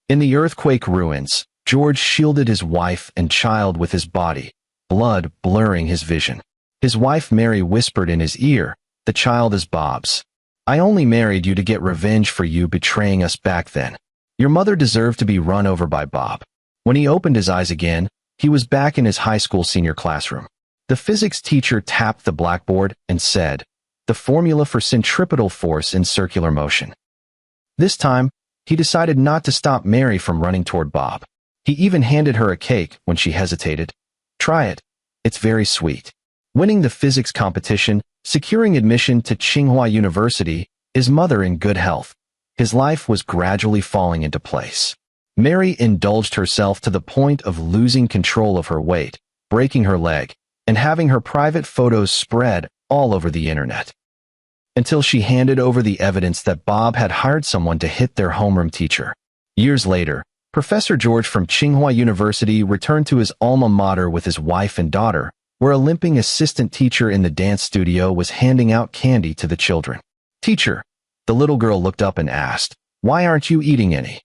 In the earthquake ruins, George shielded his wife and child with his body, blood blurring his vision. His wife Mary whispered in his ear, "The child is Bob's. I only married you to get revenge for you betraying us back then. Your mother deserved to be run over by Bob." When he opened his eyes again, he was back in his high school senior classroom. The physics teacher tapped the blackboard and said, "The formula for centripetal force in circular motion." This time, he decided not to stop Mary from running toward Bob. He even handed her a cake when she hesitated. "Try it. It's very sweet." Winning the physics competition, securing admission to Tsinghua University, his mother in good health, his life was gradually falling into place. Mary indulged herself to the point of losing control of her weight, breaking her leg, and having her private photos spread all over the internet. Until she handed over the evidence that Bob had hired someone to hit their homeroom teacher. Years later, Professor George from Tsinghua University returned to his alma mater with his wife and daughter, where a limping assistant teacher in the dance studio was handing out candy to the children. "Teacher," the little girl looked up and asked, "why aren't you eating any?"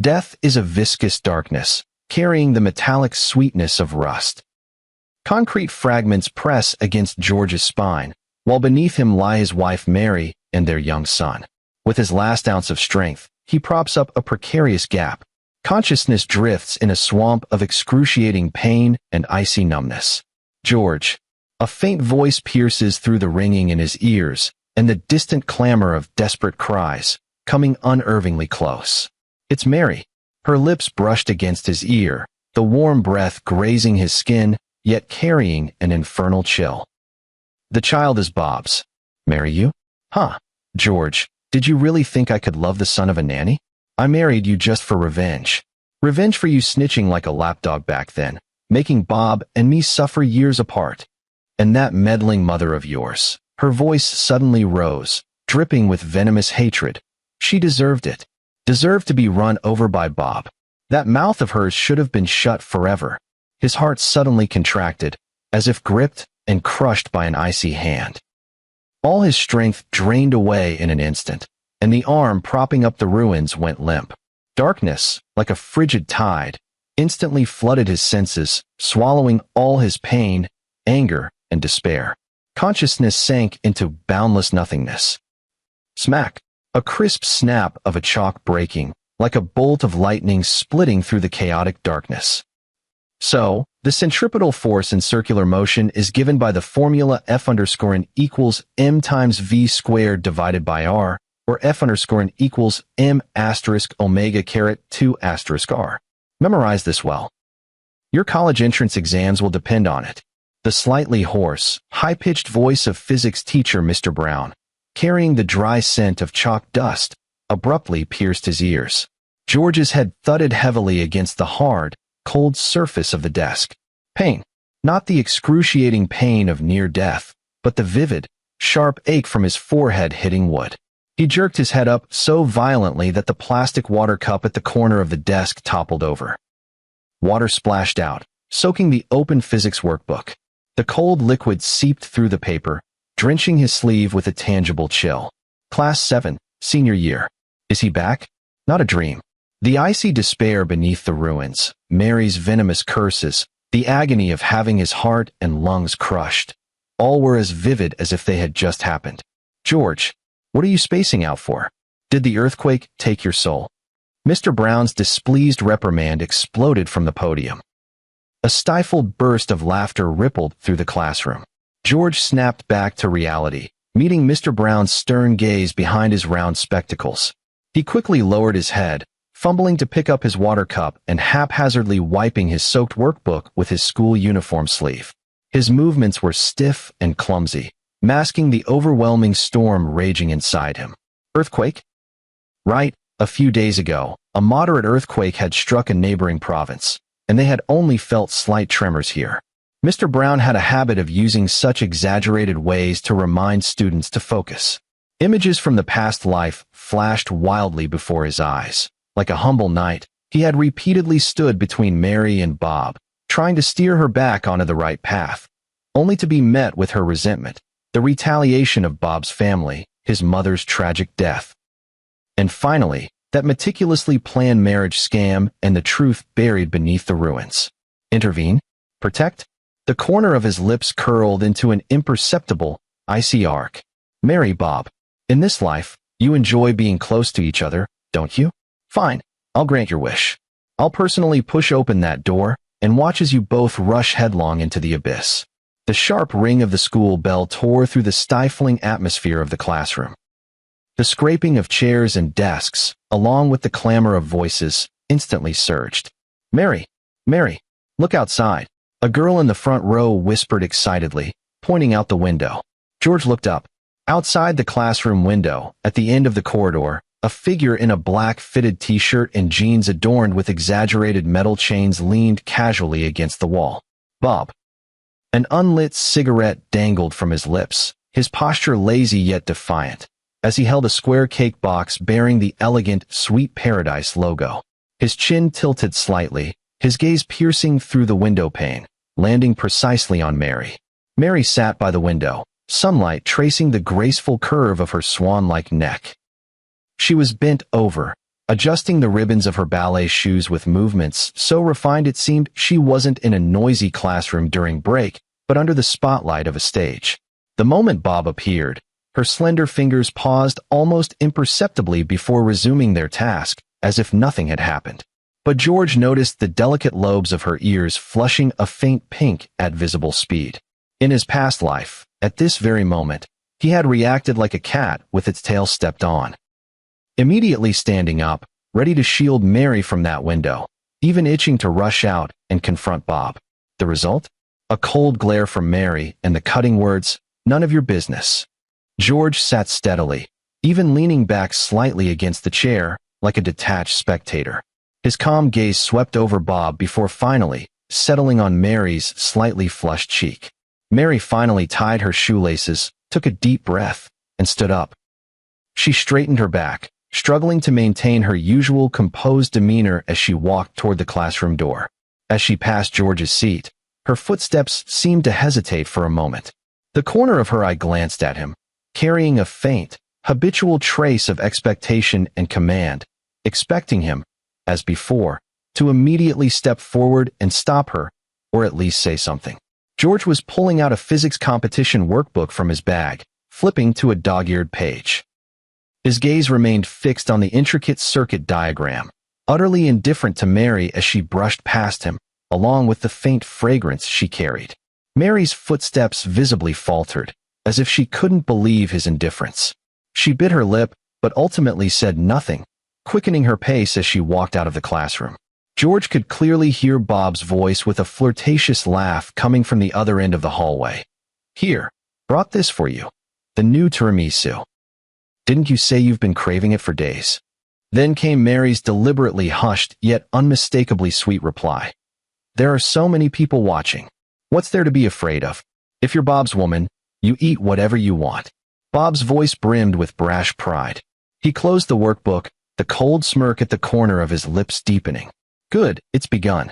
Death is a viscous darkness, carrying the metallic sweetness of rust. Concrete fragments press against George's spine, while beneath him lie his wife Mary and their young son. With his last ounce of strength, he props up a precarious gap. Consciousness drifts in a swamp of excruciating pain and icy numbness. "George." A faint voice pierces through the ringing in his ears, and the distant clamor of desperate cries, coming unervingly close. It's Mary. Her lips brushed against his ear, the warm breath grazing his skin, yet carrying an infernal chill. "The child is Bob's. Marry you?" "Huh. George, did you really think I could love the son of a nanny? I married you just for revenge. Revenge for you snitching like a lapdog back then, making Bob and me suffer years apart. And that meddling mother of yours." Her voice suddenly rose, dripping with venomous hatred. She deserved it. Deserved to be run over by Bob. That mouth of hers should have been shut forever. His heart suddenly contracted, as if gripped and crushed by an icy hand. All his strength drained away in an instant, and the arm propping up the ruins went limp. Darkness, like a frigid tide, instantly flooded his senses, swallowing all his pain, anger, and despair. Consciousness sank into boundless nothingness. Smack! A crisp snap of a chalk breaking, like a bolt of lightning splitting through the chaotic darkness. So, the centripetal force in circular motion is given by the formula F_n equals m times v squared divided by r, or F_n equals m asterisk omega caret 2 asterisk r. Memorize this well. Your college entrance exams will depend on it. The slightly hoarse, high-pitched voice of physics teacher Mr. Brown, carrying the dry scent of chalk dust, abruptly pierced his ears. George's head thudded heavily against the hard, cold surface of the desk. Pain. Not the excruciating pain of near death, but the vivid, sharp ache from his forehead hitting wood. He jerked his head up so violently that the plastic water cup at the corner of the desk toppled over. Water splashed out, soaking the open physics workbook. The cold liquid seeped through the paper, drenching his sleeve with a tangible chill. Class 7, senior year. Is he back? Not a dream. The icy despair beneath the ruins, Mary's venomous curses, the agony of having his heart and lungs crushed. All were as vivid as if they had just happened. "George, what are you spacing out for? Did the earthquake take your soul?" Mr. Brown's displeased reprimand exploded from the podium. A stifled burst of laughter rippled through the classroom. George snapped back to reality, meeting Mr. Brown's stern gaze behind his round spectacles. He quickly lowered his head, fumbling to pick up his water cup and haphazardly wiping his soaked workbook with his school uniform sleeve. His movements were stiff and clumsy, masking the overwhelming storm raging inside him. Earthquake? Right, a few days ago, a moderate earthquake had struck a neighboring province, and they had only felt slight tremors here. Mr. Brown had a habit of using such exaggerated ways to remind students to focus. Images from the past life flashed wildly before his eyes. Like a humble knight, he had repeatedly stood between Mary and Bob, trying to steer her back onto the right path, only to be met with her resentment, the retaliation of Bob's family, his mother's tragic death. And finally, That meticulously planned marriage scam and the truth buried beneath the ruins. Intervene? Protect? The corner of his lips curled into an imperceptible, icy arc. Marry Bob. In this life, you enjoy being close to each other, don't you? Fine, I'll grant your wish. I'll personally push open that door and watch as you both rush headlong into the abyss. The sharp ring of the school bell tore through the stifling atmosphere of the classroom. The scraping of chairs and desks, along with the clamor of voices, instantly surged. Mary, Mary, look outside. A girl in the front row whispered excitedly, pointing out the window. George looked up. Outside the classroom window, at the end of the corridor, a figure in a black fitted t-shirt and jeans adorned with exaggerated metal chains leaned casually against the wall. Bob. An unlit cigarette dangled from his lips, his posture lazy yet defiant, as he held a square cake box bearing the elegant Sweet Paradise logo. His chin tilted slightly, his gaze piercing through the window pane, landing precisely on Mary. Mary sat by the window, sunlight tracing the graceful curve of her swan-like neck. She was bent over, adjusting the ribbons of her ballet shoes with movements so refined it seemed she wasn't in a noisy classroom during break, but under the spotlight of a stage. The moment Bob appeared, her slender fingers paused almost imperceptibly before resuming their task, as if nothing had happened. But George noticed the delicate lobes of her ears flushing a faint pink at visible speed. In his past life, at this very moment, he had reacted like a cat with its tail stepped on. Immediately standing up, ready to shield Mary from that window, even itching to rush out and confront Bob. The result? A cold glare from Mary and the cutting words, "None of your business." George sat steadily, even leaning back slightly against the chair, like a detached spectator. His calm gaze swept over Bob before finally settling on Mary's slightly flushed cheek. Mary finally tied her shoelaces, took a deep breath, and stood up. She straightened her back, struggling to maintain her usual composed demeanor as she walked toward the classroom door. As she passed George's seat, her footsteps seemed to hesitate for a moment. The corner of her eye glanced at him, carrying a faint, habitual trace of expectation and command, expecting him, as before, to immediately step forward and stop her, or at least say something. George was pulling out a physics competition workbook from his bag, flipping to a dog-eared page. His gaze remained fixed on the intricate circuit diagram, utterly indifferent to Mary as she brushed past him, along with the faint fragrance she carried. Mary's footsteps visibly faltered, as if she couldn't believe his indifference. She bit her lip, but ultimately said nothing, quickening her pace as she walked out of the classroom. George could clearly hear Bob's voice with a flirtatious laugh coming from the other end of the hallway. "Here, brought this for you. The new tiramisu. Didn't you say you've been craving it for days?" Then came Mary's deliberately hushed yet unmistakably sweet reply. "There are so many people watching. What's there to be afraid of? If you're Bob's woman, you eat whatever you want." Bob's voice brimmed with brash pride. He closed the workbook, the cold smirk at the corner of his lips deepening. "Good, it's begun."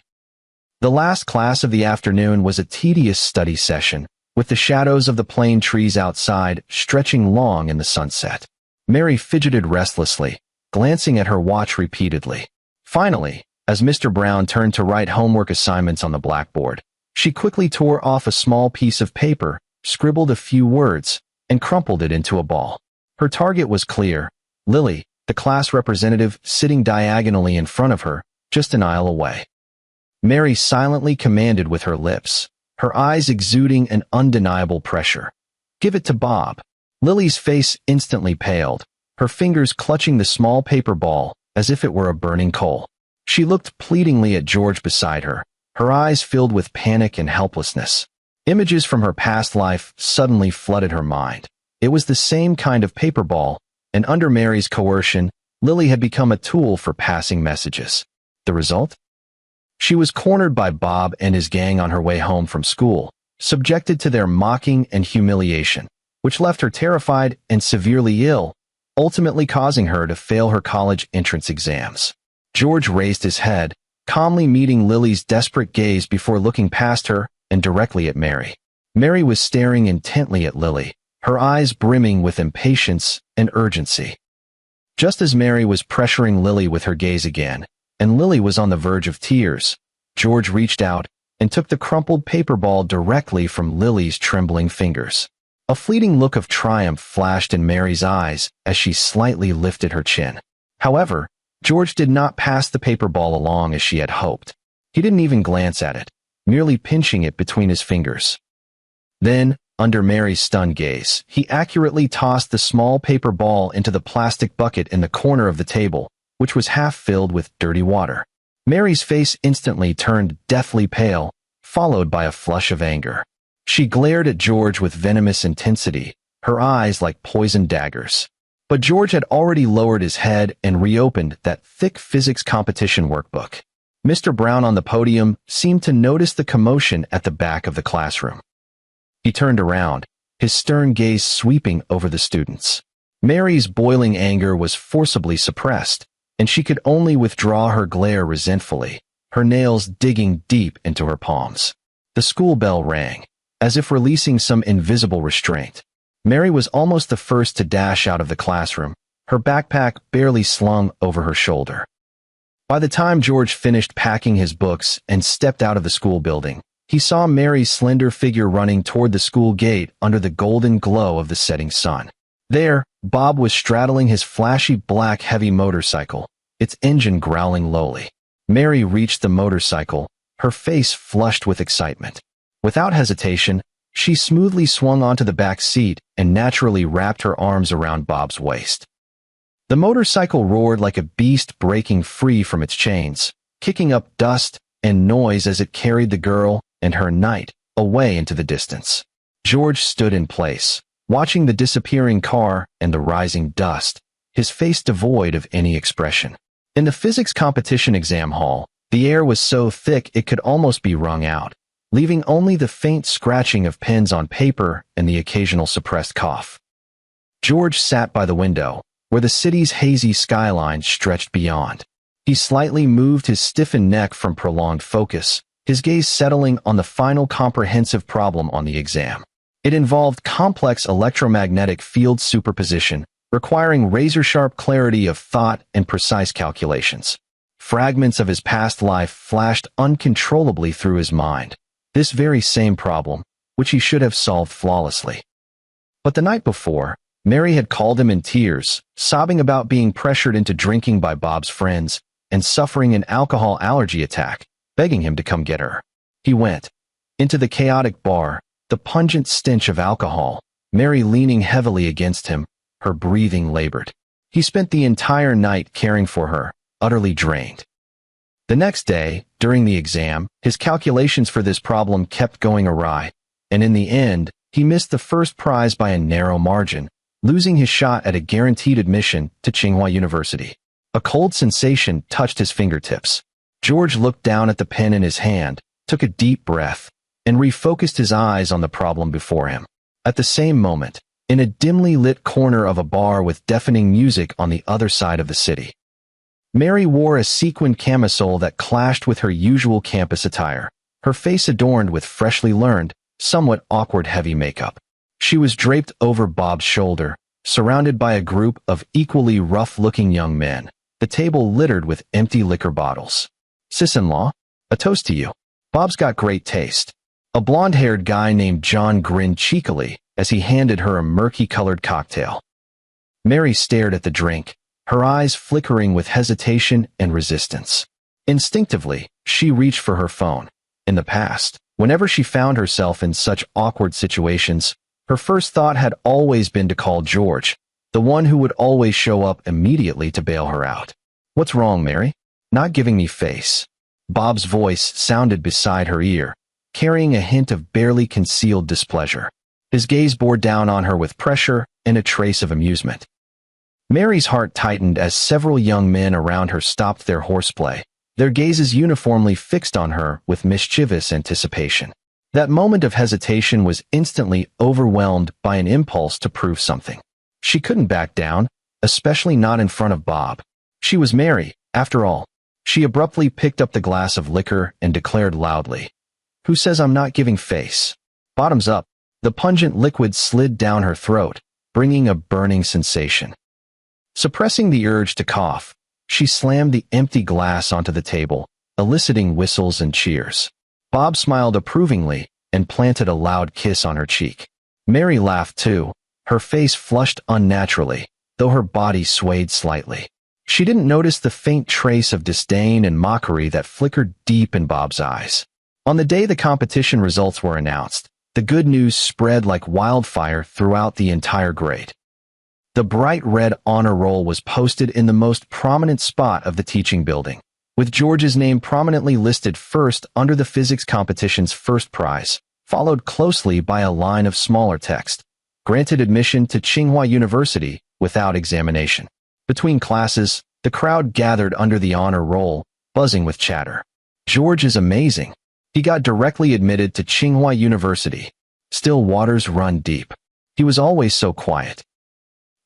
The last class of the afternoon was a tedious study session, with the shadows of the plane trees outside stretching long in the sunset. Mary fidgeted restlessly, glancing at her watch repeatedly. Finally, as Mr. Brown turned to write homework assignments on the blackboard, she quickly tore off a small piece of paper, scribbled a few words, and crumpled it into a ball. Her target was clear: Lily, the class representative sitting diagonally in front of her, just an aisle away. Mary silently commanded with her lips, her eyes exuding an undeniable pressure. "Give it to Bob." Lily's face instantly paled, her fingers clutching the small paper ball as if it were a burning coal. She looked pleadingly at George beside her, her eyes filled with panic and helplessness. Images from her past life suddenly flooded her mind. It was the same kind of paper ball, and under Mary's coercion, Lily had become a tool for passing messages. The result? She was cornered by Bob and his gang on her way home from school, subjected to their mocking and humiliation, which left her terrified and severely ill, ultimately causing her to fail her college entrance exams. George raised his head, calmly meeting Lily's desperate gaze before looking past her and directly at Mary. Mary was staring intently at Lily, her eyes brimming with impatience and urgency. Just as Mary was pressuring Lily with her gaze again, and Lily was on the verge of tears, George reached out and took the crumpled paper ball directly from Lily's trembling fingers. A fleeting look of triumph flashed in Mary's eyes as she slightly lifted her chin. However, George did not pass the paper ball along as she had hoped. He didn't even glance at it, merely pinching it between his fingers. Then, under Mary's stunned gaze, he accurately tossed the small paper ball into the plastic bucket in the corner of the table, which was half filled with dirty water. Mary's face instantly turned deathly pale, followed by a flush of anger. She glared at George with venomous intensity, her eyes like poisoned daggers. But George had already lowered his head and reopened that thick physics competition workbook. Mr. Brown on the podium seemed to notice the commotion at the back of the classroom. He turned around, his stern gaze sweeping over the students. Mary's boiling anger was forcibly suppressed, and she could only withdraw her glare resentfully, her nails digging deep into her palms. The school bell rang, as if releasing some invisible restraint. Mary was almost the first to dash out of the classroom, her backpack barely slung over her shoulder. By the time George finished packing his books and stepped out of the school building, he saw Mary's slender figure running toward the school gate under the golden glow of the setting sun. There, Bob was straddling his flashy black heavy motorcycle, its engine growling lowly. Mary reached the motorcycle, her face flushed with excitement. Without hesitation, she smoothly swung onto the back seat and naturally wrapped her arms around Bob's waist. The motorcycle roared like a beast breaking free from its chains, kicking up dust and noise as it carried the girl and her knight away into the distance. George stood in place, watching the disappearing car and the rising dust, his face devoid of any expression. In the physics competition exam hall, the air was so thick it could almost be wrung out, leaving only the faint scratching of pens on paper and the occasional suppressed cough. George sat by the window, where the city's hazy skyline stretched beyond. He slightly moved his stiffened neck from prolonged focus, his gaze settling on the final comprehensive problem on the exam. It involved complex electromagnetic field superposition, requiring razor-sharp clarity of thought and precise calculations. Fragments of his past life flashed uncontrollably through his mind. This very same problem, which he should have solved flawlessly. But the night before, Mary had called him in tears, sobbing about being pressured into drinking by Bob's friends and suffering an alcohol allergy attack, begging him to come get her. He went into the chaotic bar, the pungent stench of alcohol, Mary leaning heavily against him, her breathing labored. He spent the entire night caring for her, utterly drained. The next day, during the exam, his calculations for this problem kept going awry, and in the end, he missed the first prize by a narrow margin, losing his shot at a guaranteed admission to Tsinghua University. A cold sensation touched his fingertips. George looked down at the pen in his hand, took a deep breath, and refocused his eyes on the problem before him. At the same moment, in a dimly lit corner of a bar with deafening music on the other side of the city, Mary wore a sequined camisole that clashed with her usual campus attire, her face adorned with freshly learned, somewhat awkward heavy makeup. She was draped over Bob's shoulder, surrounded by a group of equally rough-looking young men, the table littered with empty liquor bottles. "Sis-in-law, a toast to you. Bob's got great taste." A blonde-haired guy named John grinned cheekily as he handed her a murky-colored cocktail. Mary stared at the drink, her eyes flickering with hesitation and resistance. Instinctively, she reached for her phone. In the past, whenever she found herself in such awkward situations, her first thought had always been to call George, the one who would always show up immediately to bail her out. "What's wrong, Mary? Not giving me face." Bob's voice sounded beside her ear, carrying a hint of barely concealed displeasure. His gaze bore down on her with pressure and a trace of amusement. Mary's heart tightened as several young men around her stopped their horseplay, their gazes uniformly fixed on her with mischievous anticipation. That moment of hesitation was instantly overwhelmed by an impulse to prove something. She couldn't back down, especially not in front of Bob. She was Mary, after all. She abruptly picked up the glass of liquor and declared loudly, "Who says I'm not giving face? Bottoms up." The pungent liquid slid down her throat, bringing a burning sensation. Suppressing the urge to cough, she slammed the empty glass onto the table, eliciting whistles and cheers. Bob smiled approvingly and planted a loud kiss on her cheek. Mary laughed too, her face flushed unnaturally, though her body swayed slightly. She didn't notice the faint trace of disdain and mockery that flickered deep in Bob's eyes. On the day the competition results were announced, the good news spread like wildfire throughout the entire grade. The bright red honor roll was posted in the most prominent spot of the teaching building, with George's name prominently listed first under the physics competition's first prize, followed closely by a line of smaller text. Granted admission to Tsinghua University without examination. Between classes, the crowd gathered under the honor roll, buzzing with chatter. George is amazing. He got directly admitted to Tsinghua University. Still waters run deep. He was always so quiet.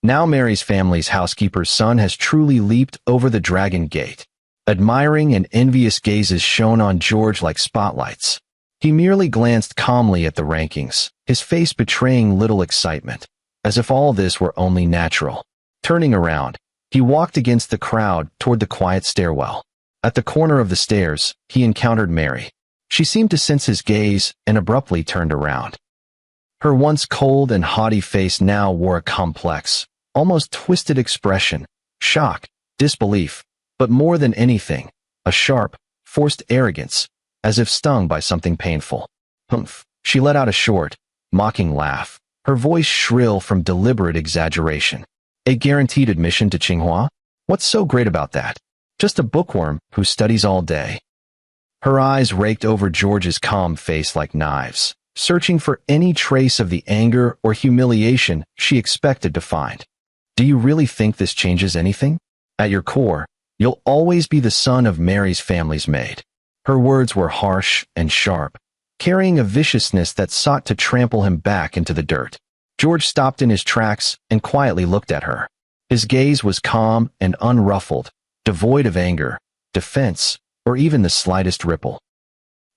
Now Mary's family's housekeeper's son has truly leaped over the dragon gate. Admiring and envious gazes shone on George like spotlights. He merely glanced calmly at the rankings, his face betraying little excitement, as if all this were only natural. Turning around, he walked against the crowd toward the quiet stairwell. At the corner of the stairs, he encountered Mary. She seemed to sense his gaze and abruptly turned around. Her once cold and haughty face now wore a complex, almost twisted expression, shock, disbelief, but more than anything, a sharp, forced arrogance, as if stung by something painful. Humph! She let out a short, mocking laugh, her voice shrill from deliberate exaggeration. A guaranteed admission to Tsinghua? What's so great about that? Just a bookworm who studies all day. Her eyes raked over George's calm face like knives, searching for any trace of the anger or humiliation she expected to find. Do you really think this changes anything? At your core, you'll always be the son of Mary's family's maid. Her words were harsh and sharp, carrying a viciousness that sought to trample him back into the dirt. George stopped in his tracks and quietly looked at her. His gaze was calm and unruffled, devoid of anger, defense, or even the slightest ripple.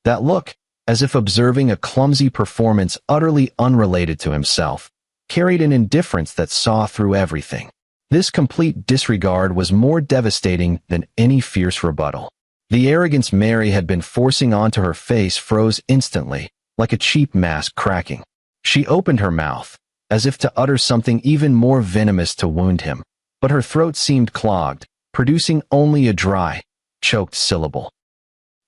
That look, as if observing a clumsy performance utterly unrelated to himself, carried an indifference that saw through everything. This complete disregard was more devastating than any fierce rebuttal. The arrogance Mary had been forcing onto her face froze instantly, like a cheap mask cracking. She opened her mouth, as if to utter something even more venomous to wound him, but her throat seemed clogged, producing only a dry, choked syllable.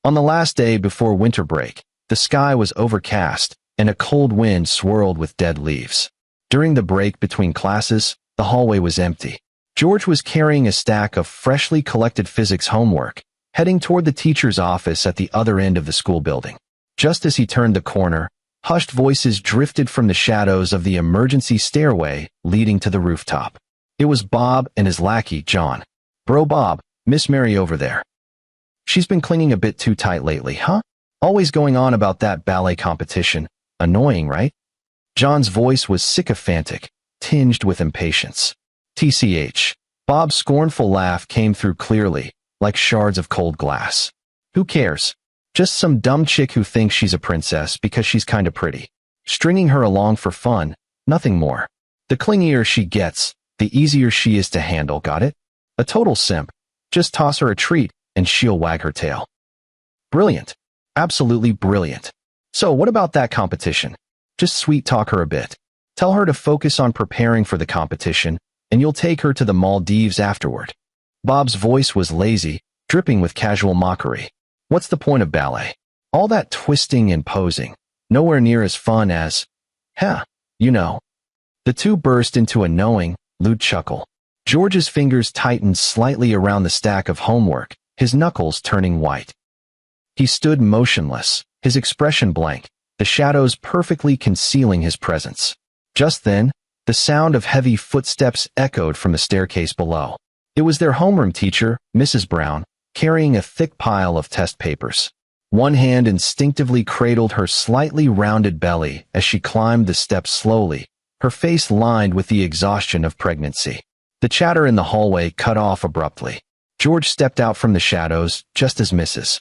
On the last day before winter break, the sky was overcast, and a cold wind swirled with dead leaves. During the break between classes, the hallway was empty. George was carrying a stack of freshly collected physics homework, heading toward the teacher's office at the other end of the school building. Just as he turned the corner, hushed voices drifted from the shadows of the emergency stairway leading to the rooftop. It was Bob and his lackey, John. "Bro Bob, Miss Mary over there. She's been clinging a bit too tight lately, huh? Always going on about that ballet competition. Annoying, right?" John's voice was sycophantic, tinged with impatience. TCH. Bob's scornful laugh came through clearly, like shards of cold glass. "Who cares? Just some dumb chick who thinks she's a princess because she's kinda pretty. Stringing her along for fun, nothing more. The clingier she gets, the easier she is to handle, got it? A total simp. Just toss her a treat, and she'll wag her tail." Brilliant. Absolutely brilliant. So what about that competition? Just sweet-talk her a bit. Tell her to focus on preparing for the competition, and you'll take her to the Maldives afterward. Bob's voice was lazy, dripping with casual mockery. What's the point of ballet? All that twisting and posing. Nowhere near as fun as, you know. The two burst into a knowing, lewd chuckle. George's fingers tightened slightly around the stack of homework, his knuckles turning white. He stood motionless, his expression blank, the shadows perfectly concealing his presence. Just then, the sound of heavy footsteps echoed from the staircase below. It was their homeroom teacher, Mrs. Brown, carrying a thick pile of test papers. One hand instinctively cradled her slightly rounded belly as she climbed the steps slowly, her face lined with the exhaustion of pregnancy. The chatter in the hallway cut off abruptly. George stepped out from the shadows just as Mrs.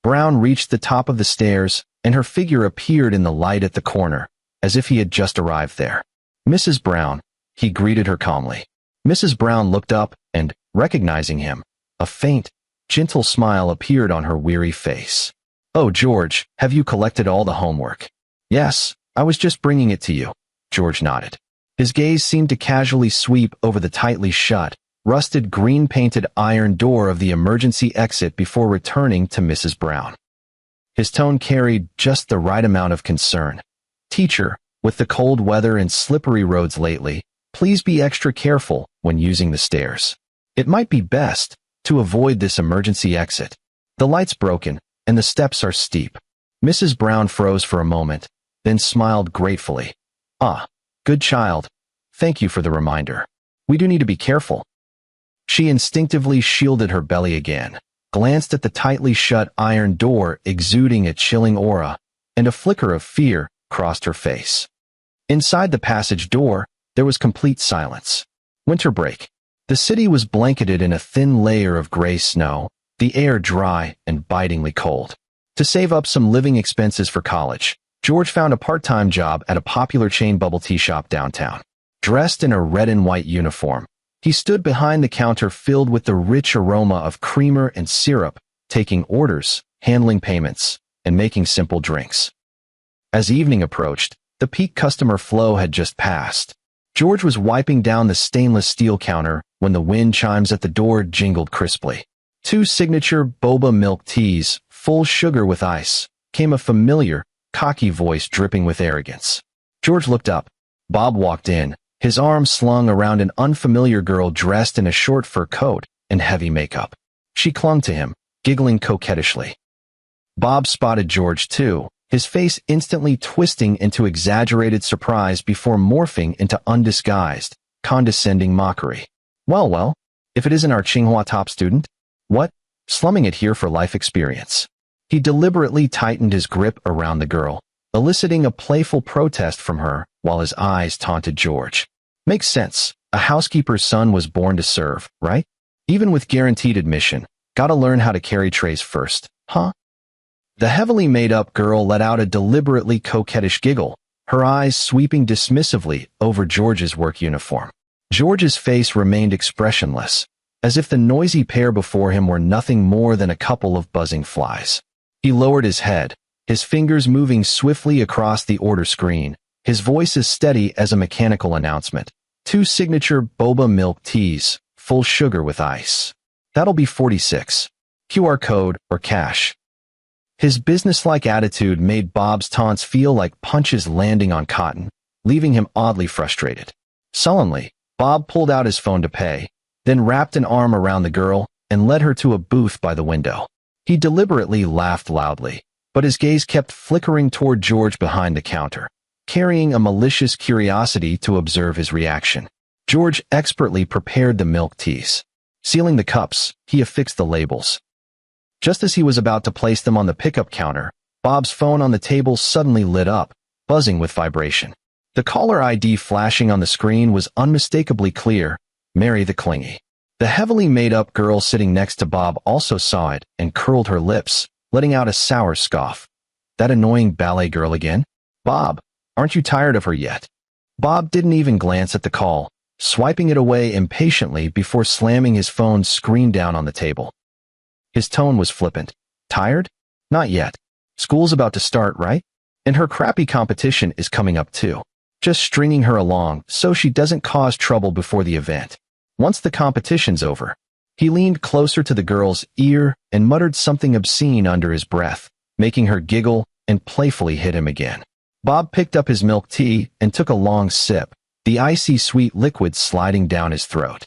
Brown reached the top of the stairs, and her figure appeared in the light at the corner, as if he had just arrived there. "Mrs. Brown," he greeted her calmly. Mrs. Brown looked up and, recognizing him, a faint, gentle smile appeared on her weary face. "Oh, George, have you collected all the homework?" "Yes, I was just bringing it to you," George nodded. His gaze seemed to casually sweep over the tightly shut, rusted green-painted iron door of the emergency exit before returning to Mrs. Brown. His tone carried just the right amount of concern. "Teacher, with the cold weather and slippery roads lately, please be extra careful when using the stairs. It might be best to avoid this emergency exit. The light's broken, and the steps are steep." Mrs. Brown froze for a moment, then smiled gratefully. "Ah, good child. Thank you for the reminder. We do need to be careful." She instinctively shielded her belly again, glanced at the tightly shut iron door exuding a chilling aura, and a flicker of fear crossed her face. Inside the passage door, there was complete silence. Winter break. The city was blanketed in a thin layer of gray snow, the air dry and bitingly cold. To save up some living expenses for college, George found a part-time job at a popular chain bubble tea shop downtown. Dressed in a red and white uniform, he stood behind the counter filled with the rich aroma of creamer and syrup, taking orders, handling payments, and making simple drinks. As evening approached, the peak customer flow had just passed. George was wiping down the stainless steel counter when the wind chimes at the door jingled crisply. 2 signature boba milk teas, full sugar with ice, came a familiar, cocky voice dripping with arrogance. George looked up. Bob walked in, his arm slung around an unfamiliar girl dressed in a short fur coat and heavy makeup. She clung to him, giggling coquettishly. Bob spotted George too, his face instantly twisting into exaggerated surprise before morphing into undisguised, condescending mockery. Well, if it isn't our Tsinghua top student? What? Slumming it here for life experience." He deliberately tightened his grip around the girl, eliciting a playful protest from her while his eyes taunted George. "Makes sense. A housekeeper's son was born to serve, right? Even with guaranteed admission, gotta learn how to carry trays first, huh?" The heavily made-up girl let out a deliberately coquettish giggle, her eyes sweeping dismissively over George's work uniform. George's face remained expressionless, as if the noisy pair before him were nothing more than a couple of buzzing flies. He lowered his head, his fingers moving swiftly across the order screen, his voice as steady as a mechanical announcement. 2 signature boba milk teas, full sugar with ice. That'll be 46. QR code or cash. His businesslike attitude made Bob's taunts feel like punches landing on cotton, leaving him oddly frustrated. Sullenly, Bob pulled out his phone to pay, then wrapped an arm around the girl and led her to a booth by the window. He deliberately laughed loudly, but his gaze kept flickering toward George behind the counter, carrying a malicious curiosity to observe his reaction. George expertly prepared the milk teas. Sealing the cups, he affixed the labels. Just as he was about to place them on the pickup counter, Bob's phone on the table suddenly lit up, buzzing with vibration. The caller ID flashing on the screen was unmistakably clear: Mary the Clingy. The heavily made-up girl sitting next to Bob also saw it and curled her lips, letting out a sour scoff. "That annoying ballet girl again? Bob, aren't you tired of her yet?" Bob didn't even glance at the call, swiping it away impatiently before slamming his phone screen down on the table. His tone was flippant. "Tired? Not yet. School's about to start, right? And her crappy competition is coming up too. Just stringing her along so she doesn't cause trouble before the event. Once the competition's over." He leaned closer to the girl's ear and muttered something obscene under his breath, making her giggle and playfully hit him again. Bob picked up his milk tea and took a long sip, the icy sweet liquid sliding down his throat.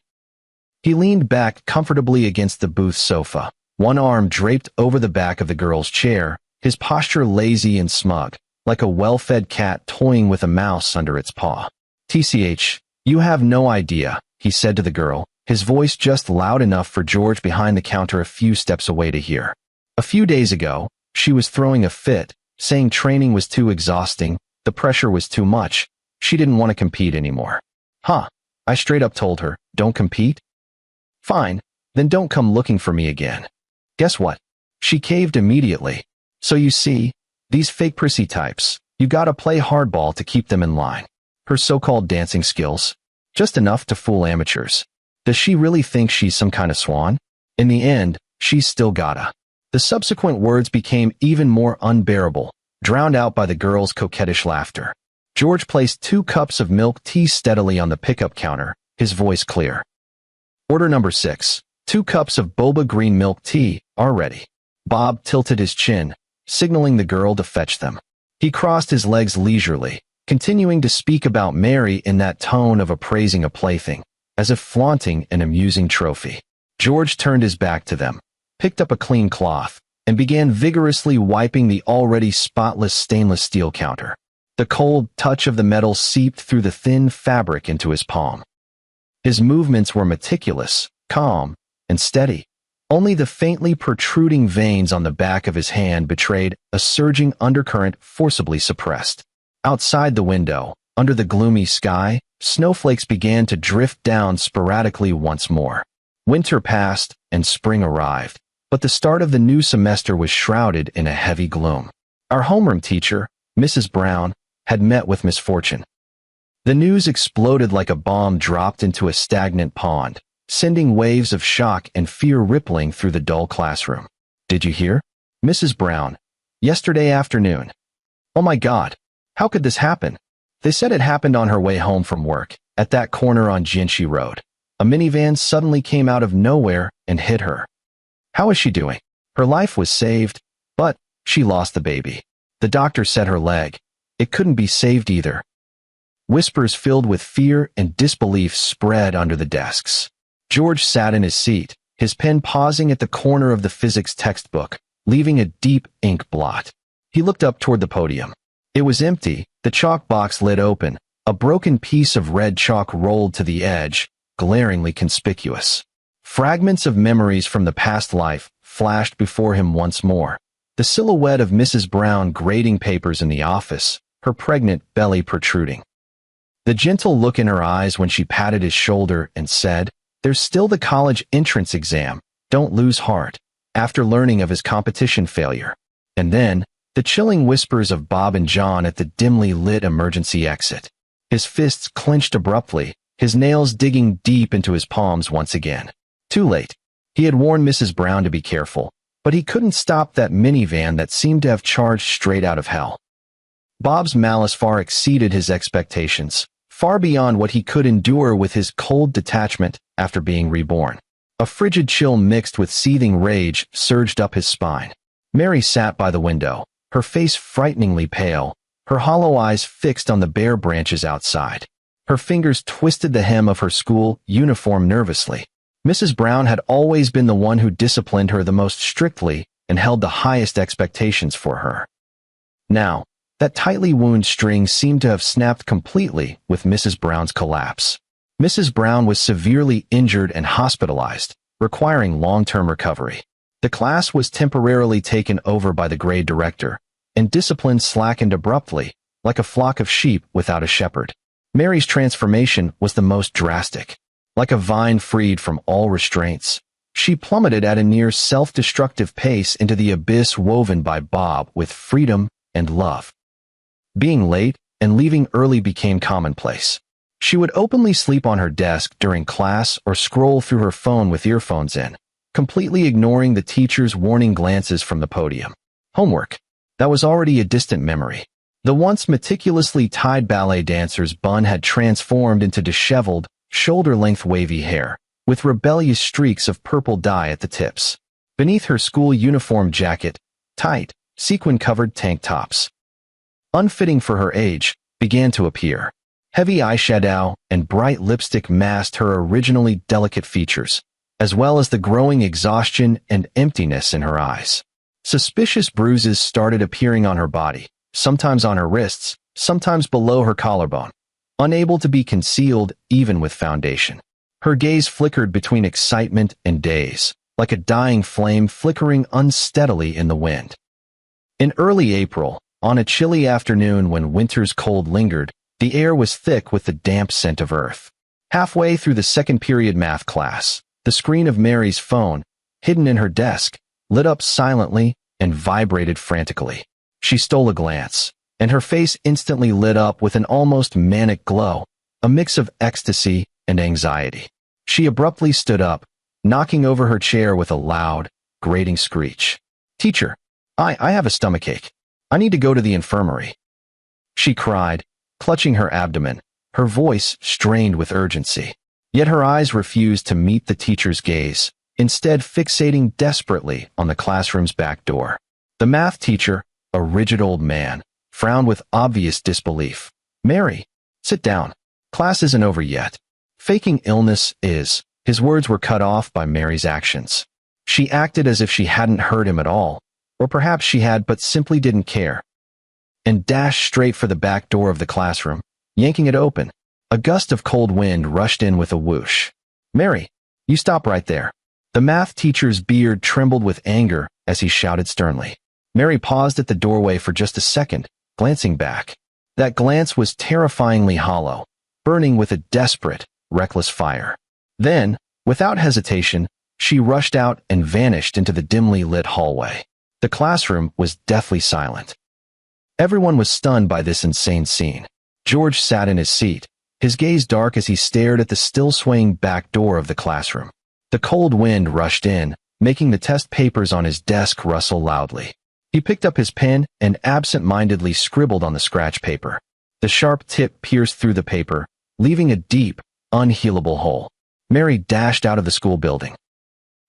He leaned back comfortably against the booth sofa, one arm draped over the back of the girl's chair, his posture lazy and smug, like a well-fed cat toying with a mouse under its paw. "TCH, you have no idea," he said to the girl, his voice just loud enough for George behind the counter a few steps away to hear. A few days ago, she was throwing a fit, saying training was too exhausting, the pressure was too much, she didn't want to compete anymore. Huh, I straight up told her, don't compete? Fine, then don't come looking for me again. Guess what? She caved immediately. So you see, these fake prissy types, you gotta play hardball to keep them in line. Her so-called dancing skills. Just enough to fool amateurs. Does she really think she's some kind of swan? In the end, she's still gotta. The subsequent words became even more unbearable, drowned out by the girl's coquettish laughter. George placed 2 cups of milk tea steadily on the pickup counter, his voice clear. Order number 6. 2 cups of boba green milk tea are ready. Bob tilted his chin, signaling the girl to fetch them. He crossed his legs leisurely, continuing to speak about Mary in that tone of appraising a plaything, as if flaunting an amusing trophy. George turned his back to them, picked up a clean cloth, and began vigorously wiping the already spotless stainless steel counter. The cold touch of the metal seeped through the thin fabric into his palm. His movements were meticulous, calm, and steady. Only the faintly protruding veins on the back of his hand betrayed a surging undercurrent forcibly suppressed. Outside the window, under the gloomy sky, snowflakes began to drift down sporadically once more. Winter passed, and spring arrived, but the start of the new semester was shrouded in a heavy gloom. Our homeroom teacher, Mrs. Brown, had met with misfortune. The news exploded like a bomb dropped into a stagnant pond, sending waves of shock and fear rippling through the dull classroom. Did you hear? Mrs. Brown. Yesterday afternoon. Oh my God. How could this happen? They said it happened on her way home from work, at that corner on Jinshi Road. A minivan suddenly came out of nowhere and hit her. How is she doing? Her life was saved, but she lost the baby. The doctor said her leg. It couldn't be saved either. Whispers filled with fear and disbelief spread under the desks. George sat in his seat, his pen pausing at the corner of the physics textbook, leaving a deep ink blot. He looked up toward the podium. It was empty, the chalk box lid open, a broken piece of red chalk rolled to the edge, glaringly conspicuous. Fragments of memories from the past life flashed before him once more. The silhouette of Mrs. Brown grading papers in the office, her pregnant belly protruding. The gentle look in her eyes when she patted his shoulder and said, "There's still the college entrance exam, don't lose heart," after learning of his competition failure. And then, the chilling whispers of Bob and John at the dimly lit emergency exit. His fists clenched abruptly, his nails digging deep into his palms once again. Too late. He had warned Mrs. Brown to be careful, but he couldn't stop that minivan that seemed to have charged straight out of hell. Bob's malice far exceeded his expectations, far beyond what he could endure with his cold detachment after being reborn. A frigid chill mixed with seething rage surged up his spine. Mary sat by the window, her face frighteningly pale, her hollow eyes fixed on the bare branches outside. Her fingers twisted the hem of her school uniform nervously. Mrs. Brown had always been the one who disciplined her the most strictly and held the highest expectations for her. Now, that tightly wound string seemed to have snapped completely with Mrs. Brown's collapse. Mrs. Brown was severely injured and hospitalized, requiring long-term recovery. The class was temporarily taken over by the grade director, and discipline slackened abruptly, like a flock of sheep without a shepherd. Mary's transformation was the most drastic. Like a vine freed from all restraints, she plummeted at a near self-destructive pace into the abyss woven by Bob with freedom and love. Being late and leaving early became commonplace. She would openly sleep on her desk during class or scroll through her phone with earphones in, completely ignoring the teacher's warning glances from the podium. Homework. That was already a distant memory. The once meticulously tied ballet dancer's bun had transformed into disheveled, shoulder-length wavy hair, with rebellious streaks of purple dye at the tips. Beneath her school uniform jacket, tight, sequin-covered tank tops, unfitting for her age, began to appear. Heavy eyeshadow and bright lipstick masked her originally delicate features, as well as the growing exhaustion and emptiness in her eyes. Suspicious bruises started appearing on her body, sometimes on her wrists, sometimes below her collarbone, unable to be concealed even with foundation. Her gaze flickered between excitement and daze, like a dying flame flickering unsteadily in the wind. In early April, on a chilly afternoon when winter's cold lingered, the air was thick with the damp scent of earth. Halfway through the second period math class, the screen of Mary's phone, hidden in her desk, lit up silently and vibrated frantically. She stole a glance, and her face instantly lit up with an almost manic glow, a mix of ecstasy and anxiety. She abruptly stood up, knocking over her chair with a loud, grating screech. "Teacher, I have a stomachache. I need to go to the infirmary," she cried, clutching her abdomen, her voice strained with urgency. Yet her eyes refused to meet the teacher's gaze, instead fixating desperately on the classroom's back door. The math teacher, a rigid old man, frowned with obvious disbelief. "Mary, sit down. Class isn't over yet." "Faking illness is." His words were cut off by Mary's actions. She acted as if she hadn't heard him at all, or perhaps she had but simply didn't care, and dashed straight for the back door of the classroom, yanking it open. A gust of cold wind rushed in with a whoosh. "Mary, you stop right there." The math teacher's beard trembled with anger as he shouted sternly. Mary paused at the doorway for just a second, glancing back. That glance was terrifyingly hollow, burning with a desperate, reckless fire. Then, without hesitation, she rushed out and vanished into the dimly lit hallway. The classroom was deathly silent. Everyone was stunned by this insane scene. George sat in his seat, his gaze dark as he stared at the still swaying back door of the classroom. The cold wind rushed in, making the test papers on his desk rustle loudly. He picked up his pen and absent-mindedly scribbled on the scratch paper. The sharp tip pierced through the paper, leaving a deep, unhealable hole. Mary dashed out of the school building.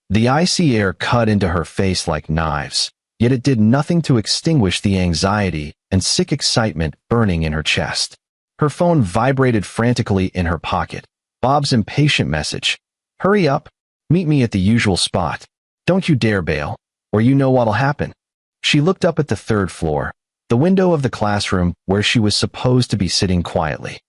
The icy air cut into her face like knives, yet it did nothing to extinguish the anxiety and sick excitement burning in her chest. Her phone vibrated frantically in her pocket. Bob's impatient message. "Hurry up. Meet me at the usual spot. Don't you dare bail, or you know what'll happen." She looked up at the third floor, the window of the classroom where she was supposed to be sitting quietly.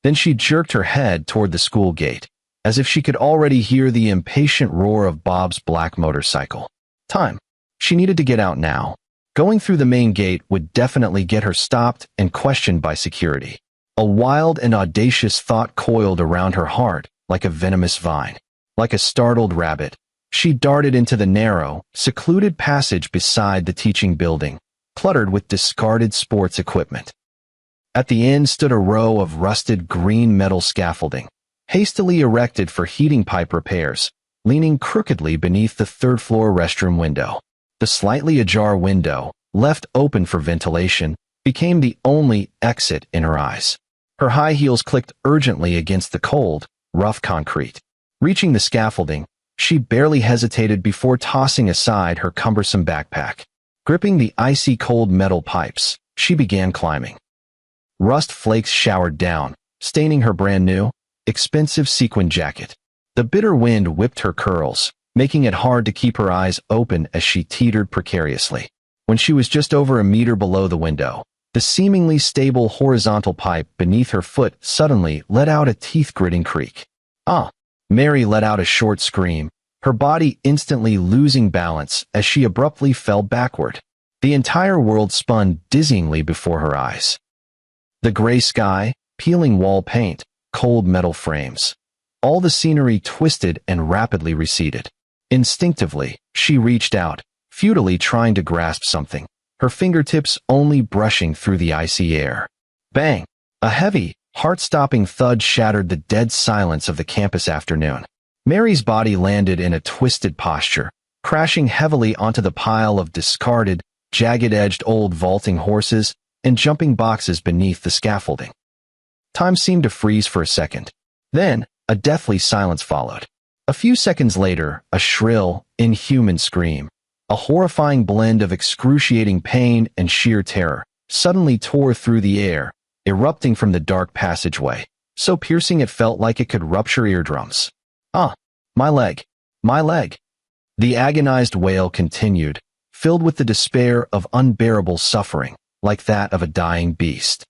Then she jerked her head toward the school gate, as if she could already hear the impatient roar of Bob's black motorcycle. Time. She needed to get out now. Going through the main gate would definitely get her stopped and questioned by security. A wild and audacious thought coiled around her heart like a venomous vine. Like a startled rabbit, she darted into the narrow, secluded passage beside the teaching building, cluttered with discarded sports equipment. At the end stood a row of rusted green metal scaffolding, hastily erected for heating pipe repairs, leaning crookedly beneath the third-floor restroom window. The slightly ajar window, left open for ventilation, became the only exit in her eyes. Her high heels clicked urgently against the cold, rough concrete. Reaching the scaffolding, she barely hesitated before tossing aside her cumbersome backpack. Gripping the icy cold metal pipes, she began climbing. Rust flakes showered down, staining her brand-new, expensive sequin jacket. The bitter wind whipped her curls, making it hard to keep her eyes open as she teetered precariously. When she was just over a meter below the window, the seemingly stable horizontal pipe beneath her foot suddenly let out a teeth-gritting creak. "Ah!" Mary let out a short scream, her body instantly losing balance as she abruptly fell backward. The entire world spun dizzyingly before her eyes. The gray sky, peeling wall paint, cold metal frames. All the scenery twisted and rapidly receded. Instinctively, she reached out, futilely trying to grasp something, her fingertips only brushing through the icy air. Bang! A heavy, heart-stopping thud shattered the dead silence of the campus afternoon. Mary's body landed in a twisted posture, crashing heavily onto the pile of discarded, jagged-edged old vaulting horses and jumping boxes beneath the scaffolding. Time seemed to freeze for a second. Then, a deathly silence followed. A few seconds later, a shrill, inhuman scream, a horrifying blend of excruciating pain and sheer terror, suddenly tore through the air, erupting from the dark passageway, so piercing it felt like it could rupture eardrums. "Ah, my leg, my leg." The agonized wail continued, filled with the despair of unbearable suffering, like that of a dying beast.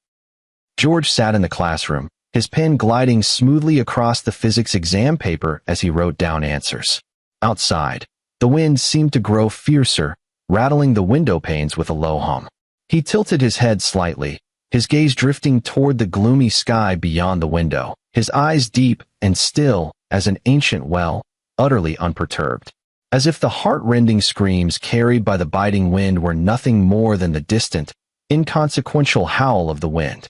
George sat in the classroom, his pen gliding smoothly across the physics exam paper as he wrote down answers. Outside, the wind seemed to grow fiercer, rattling the window panes with a low hum. He tilted his head slightly, his gaze drifting toward the gloomy sky beyond the window, his eyes deep and still as an ancient well, utterly unperturbed. As if the heart-rending screams carried by the biting wind were nothing more than the distant, inconsequential howl of the wind.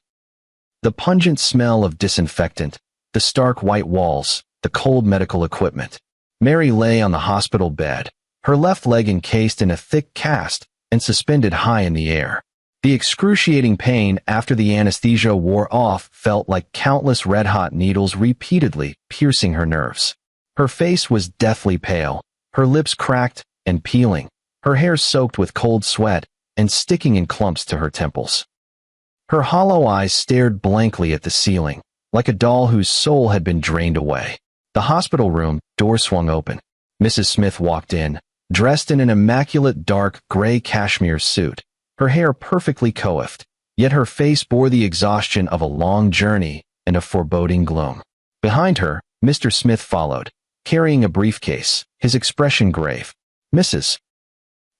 The pungent smell of disinfectant, the stark white walls, the cold medical equipment. Mary lay on the hospital bed, her left leg encased in a thick cast and suspended high in the air. The excruciating pain after the anesthesia wore off felt like countless red-hot needles repeatedly piercing her nerves. Her face was deathly pale, her lips cracked and peeling, her hair soaked with cold sweat and sticking in clumps to her temples. Her hollow eyes stared blankly at the ceiling, like a doll whose soul had been drained away. The hospital room door swung open. Mrs. Smith walked in, dressed in an immaculate dark gray cashmere suit, her hair perfectly coiffed, yet her face bore the exhaustion of a long journey and a foreboding gloom. Behind her, Mr. Smith followed, carrying a briefcase, his expression grave. Mrs.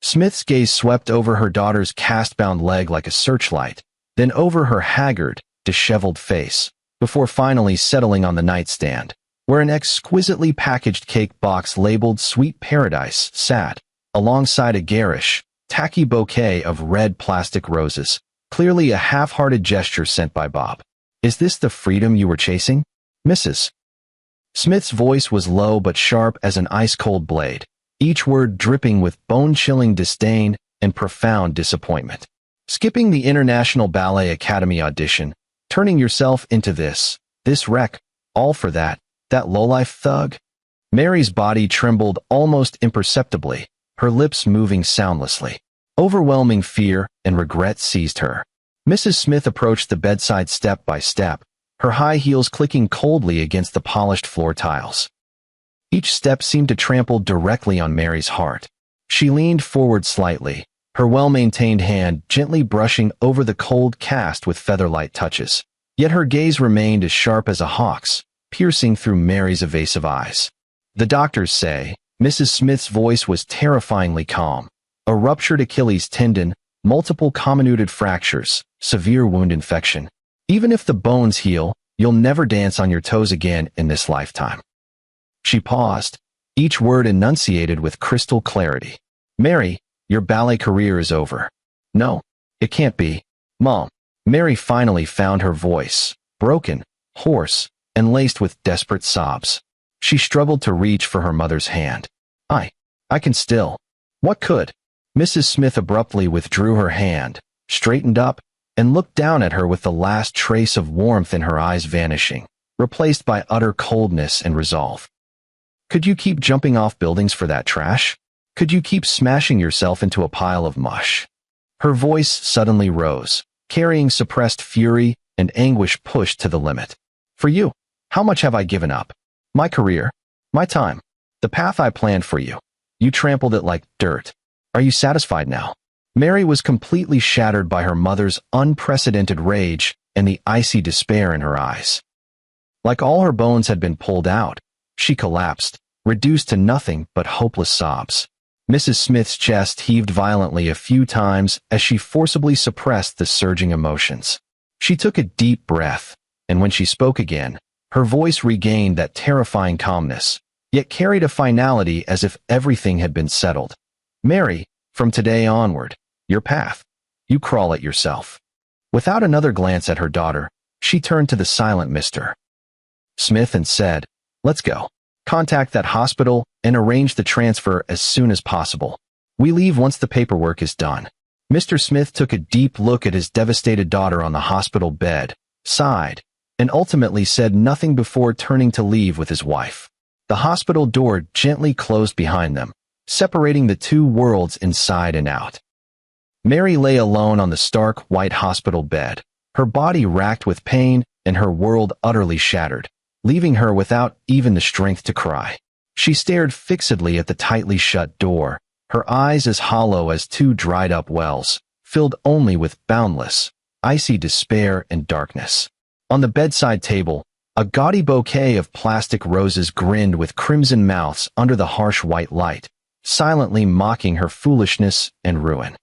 Smith's gaze swept over her daughter's cast-bound leg like a searchlight, then over her haggard, disheveled face, before finally settling on the nightstand, where an exquisitely packaged cake box labeled Sweet Paradise sat, alongside a garish, tacky bouquet of red plastic roses, clearly a half-hearted gesture sent by Bob. "Is this the freedom you were chasing, Mrs.?" Smith's voice was low but sharp as an ice-cold blade, each word dripping with bone-chilling disdain and profound disappointment. "Skipping the International Ballet Academy audition, turning yourself into this wreck, all for that lowlife thug?" Mary's body trembled almost imperceptibly, her lips moving soundlessly. Overwhelming fear and regret seized her. Mrs. Smith approached the bedside step by step, her high heels clicking coldly against the polished floor tiles. Each step seemed to trample directly on Mary's heart. She leaned forward slightly, her well-maintained hand gently brushing over the cold cast with feather-light touches. Yet her gaze remained as sharp as a hawk's, piercing through Mary's evasive eyes. "The doctors say," Mrs. Smith's voice was terrifyingly calm, "a ruptured Achilles tendon, multiple comminuted fractures, severe wound infection. Even if the bones heal, you'll never dance on your toes again in this lifetime." She paused, each word enunciated with crystal clarity. "Mary, your ballet career is over." "No, it can't be, Mom." Mary finally found her voice, broken, hoarse, and laced with desperate sobs. She struggled to reach for her mother's hand. I can still." "What could?" Mrs. Smith abruptly withdrew her hand, straightened up, and looked down at her with the last trace of warmth in her eyes vanishing, replaced by utter coldness and resolve. "Could you keep jumping off buildings for that trash? Could you keep smashing yourself into a pile of mush?" Her voice suddenly rose, carrying suppressed fury and anguish pushed to the limit. "For you, how much have I given up? My career, my time, the path I planned for you. You trampled it like dirt. Are you satisfied now?" Mary was completely shattered by her mother's unprecedented rage and the icy despair in her eyes. Like all her bones had been pulled out, she collapsed, reduced to nothing but hopeless sobs. Mrs. Smith's chest heaved violently a few times as she forcibly suppressed the surging emotions. She took a deep breath, and when she spoke again, her voice regained that terrifying calmness, yet carried a finality as if everything had been settled. "Mary, from today onward, your path. You crawl it yourself." Without another glance at her daughter, she turned to the silent Mr. Smith and said, "Let's go. Contact that hospital and arrange the transfer as soon as possible. We leave once the paperwork is done." Mr. Smith took a deep look at his devastated daughter on the hospital bed, sighed, and ultimately said nothing before turning to leave with his wife. The hospital door gently closed behind them, separating the two worlds inside and out. Mary lay alone on the stark white hospital bed, her body racked with pain and her world utterly shattered, leaving her without even the strength to cry. She stared fixedly at the tightly shut door, her eyes as hollow as two dried-up wells, filled only with boundless, icy despair and darkness. On the bedside table, a gaudy bouquet of plastic roses grinned with crimson mouths under the harsh white light, silently mocking her foolishness and ruin.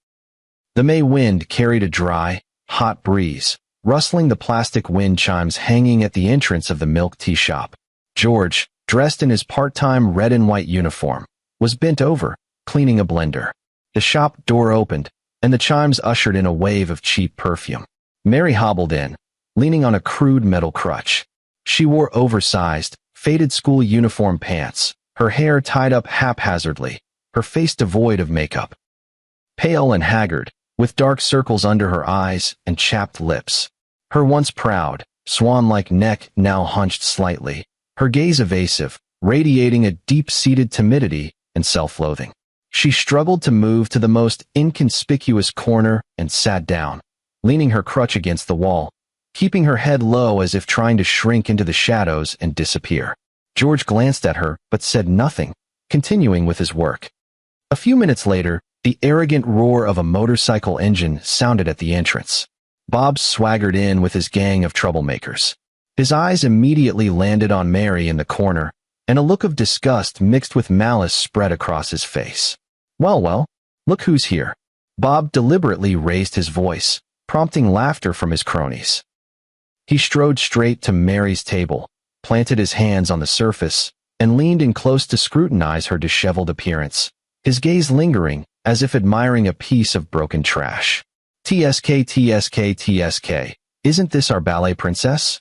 The May wind carried a dry, hot breeze, rustling the plastic wind chimes hanging at the entrance of the milk tea shop. George, dressed in his part-time red and white uniform, was bent over, cleaning a blender. The shop door opened, and the chimes ushered in a wave of cheap perfume. Mary hobbled in, leaning on a crude metal crutch. She wore oversized, faded school uniform pants, her hair tied up haphazardly, her face devoid of makeup. Pale and haggard, with dark circles under her eyes and chapped lips. Her once proud, swan-like neck now hunched slightly, her gaze evasive, radiating a deep-seated timidity and self-loathing. She struggled to move to the most inconspicuous corner and sat down, leaning her crutch against the wall, keeping her head low as if trying to shrink into the shadows and disappear. George glanced at her but said nothing, continuing with his work. A few minutes later, the arrogant roar of a motorcycle engine sounded at the entrance. Bob swaggered in with his gang of troublemakers. His eyes immediately landed on Mary in the corner, and a look of disgust mixed with malice spread across his face. Well, look who's here. Bob deliberately raised his voice, prompting laughter from his cronies. He strode straight to Mary's table, planted his hands on the surface, and leaned in close to scrutinize her disheveled appearance, his gaze lingering, as if admiring a piece of broken trash. "TSK, TSK, TSK, isn't this our ballet princess?"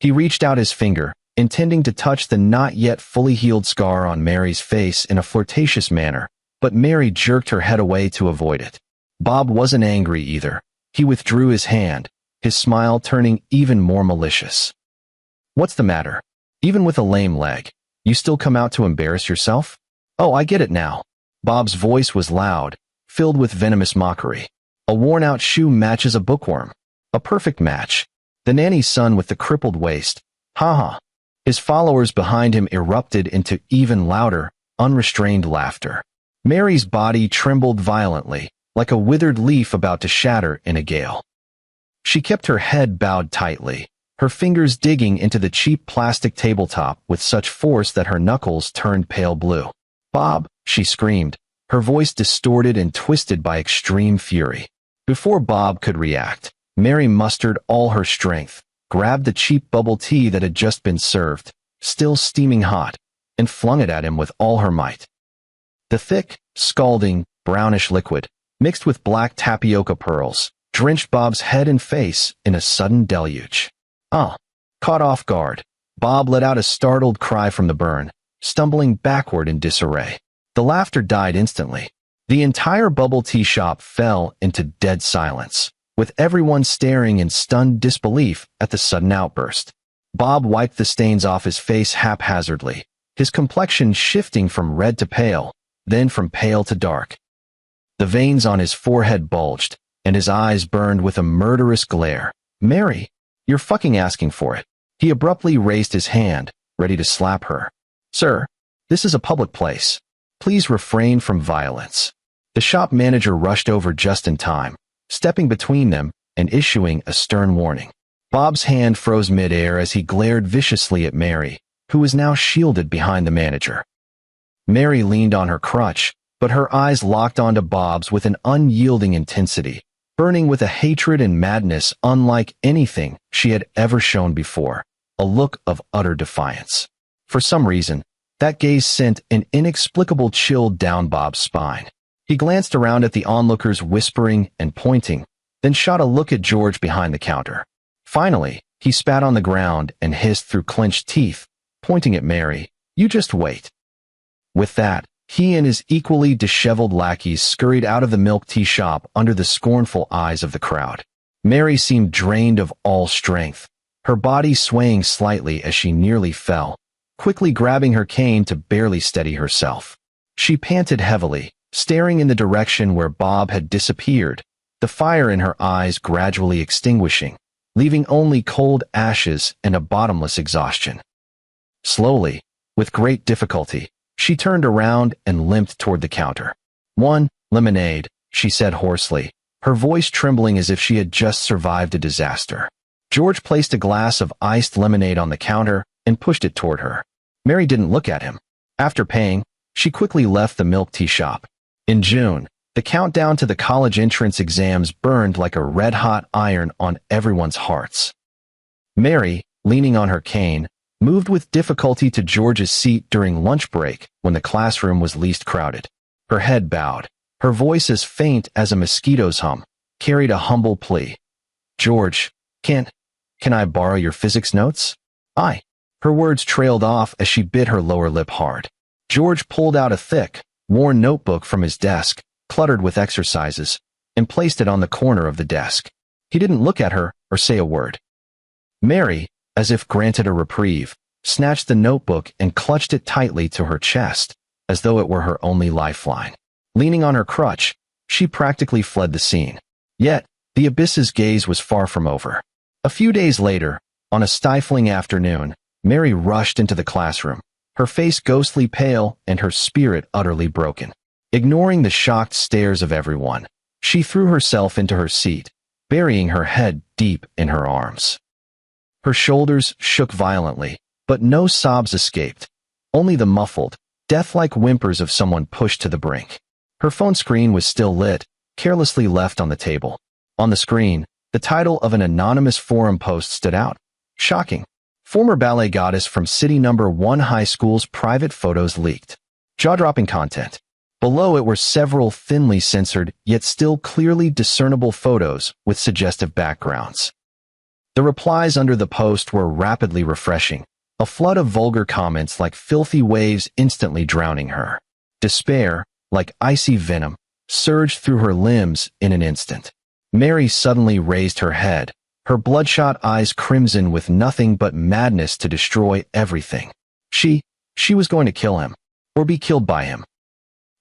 He reached out his finger, intending to touch the not yet fully healed scar on Mary's face in a flirtatious manner, but Mary jerked her head away to avoid it. Bob wasn't angry either. He withdrew his hand, his smile turning even more malicious. "What's the matter? Even with a lame leg, you still come out to embarrass yourself? Oh, I get it now." Bob's voice was loud, filled with venomous mockery. "A worn-out shoe matches a bookworm. A perfect match. The nanny's son with the crippled waist. Ha." His followers behind him erupted into even louder, unrestrained laughter. Mary's body trembled violently, like a withered leaf about to shatter in a gale. She kept her head bowed tightly, her fingers digging into the cheap plastic tabletop with such force that her knuckles turned pale blue. "Bob," she screamed, her voice distorted and twisted by extreme fury. Before Bob could react, Mary mustered all her strength, grabbed the cheap bubble tea that had just been served, still steaming hot, and flung it at him with all her might. The thick, scalding, brownish liquid, mixed with black tapioca pearls, drenched Bob's head and face in a sudden deluge. Caught off guard, Bob let out a startled cry from the burn, stumbling backward in disarray. The laughter died instantly. The entire bubble tea shop fell into dead silence, with everyone staring in stunned disbelief at the sudden outburst. Bob wiped the stains off his face haphazardly, his complexion shifting from red to pale, then from pale to dark. The veins on his forehead bulged, and his eyes burned with a murderous glare. "Mary, you're fucking asking for it." He abruptly raised his hand, ready to slap her. "Sir, this is a public place. Please refrain from violence." The shop manager rushed over just in time, stepping between them and issuing a stern warning. Bob's hand froze midair as he glared viciously at Mary, who was now shielded behind the manager. Mary leaned on her crutch, but her eyes locked onto Bob's with an unyielding intensity, burning with a hatred and madness unlike anything she had ever shown before, a look of utter defiance. For some reason, that gaze sent an inexplicable chill down Bob's spine. He glanced around at the onlookers whispering and pointing, then shot a look at George behind the counter. Finally, he spat on the ground and hissed through clenched teeth, pointing at Mary, "You just wait." With that, he and his equally disheveled lackeys scurried out of the milk tea shop under the scornful eyes of the crowd. Mary seemed drained of all strength, her body swaying slightly as she nearly fell, quickly grabbing her cane to barely steady herself. She panted heavily, staring in the direction where Bob had disappeared, the fire in her eyes gradually extinguishing, leaving only cold ashes and a bottomless exhaustion. Slowly, with great difficulty, she turned around and limped toward the counter. "One lemonade," she said hoarsely, her voice trembling as if she had just survived a disaster. George placed a glass of iced lemonade on the counter and pushed it toward her. Mary didn't look at him. After paying, she quickly left the milk tea shop. In June, the countdown to the college entrance exams burned like a red-hot iron on everyone's hearts. Mary, leaning on her cane, moved with difficulty to George's seat during lunch break when the classroom was least crowded. Her head bowed, her voice as faint as a mosquito's hum, carried a humble plea. "George, can't Can I borrow your physics notes? I. Her words trailed off as she bit her lower lip hard. George pulled out a thick, worn notebook from his desk, cluttered with exercises, and placed it on the corner of the desk. He didn't look at her or say a word. Mary, as if granted a reprieve, snatched the notebook and clutched it tightly to her chest, as though it were her only lifeline. Leaning on her crutch, she practically fled the scene. Yet, the abyss's gaze was far from over. A few days later, on a stifling afternoon, Mary rushed into the classroom, her face ghostly pale and her spirit utterly broken. Ignoring the shocked stares of everyone, she threw herself into her seat, burying her head deep in her arms. Her shoulders shook violently, but no sobs escaped, only the muffled, death-like whimpers of someone pushed to the brink. Her phone screen was still lit, carelessly left on the table. On the screen, the title of an anonymous forum post stood out. Shocking. Former ballet goddess from City No. 1 High School's private photos leaked. Jaw-dropping content. Below it were several thinly censored, yet still clearly discernible photos with suggestive backgrounds. The replies under the post were rapidly refreshing, a flood of vulgar comments like filthy waves instantly drowning her. Despair, like icy venom, surged through her limbs in an instant. Mary suddenly raised her head, her bloodshot eyes crimson with nothing but madness to destroy everything. She was going to kill him, or be killed by him.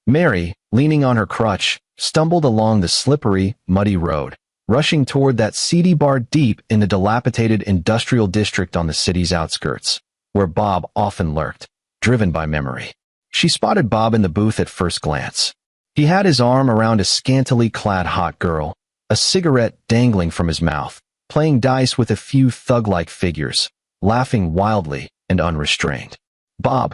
Mary, leaning on her crutch, stumbled along the slippery, muddy road, rushing toward that seedy bar deep in the dilapidated industrial district on the city's outskirts, where Bob often lurked, driven by memory. She spotted Bob in the booth at first glance. He had his arm around a scantily clad hot girl, a cigarette dangling from his mouth, playing dice with a few thug-like figures, laughing wildly and unrestrained. Bob!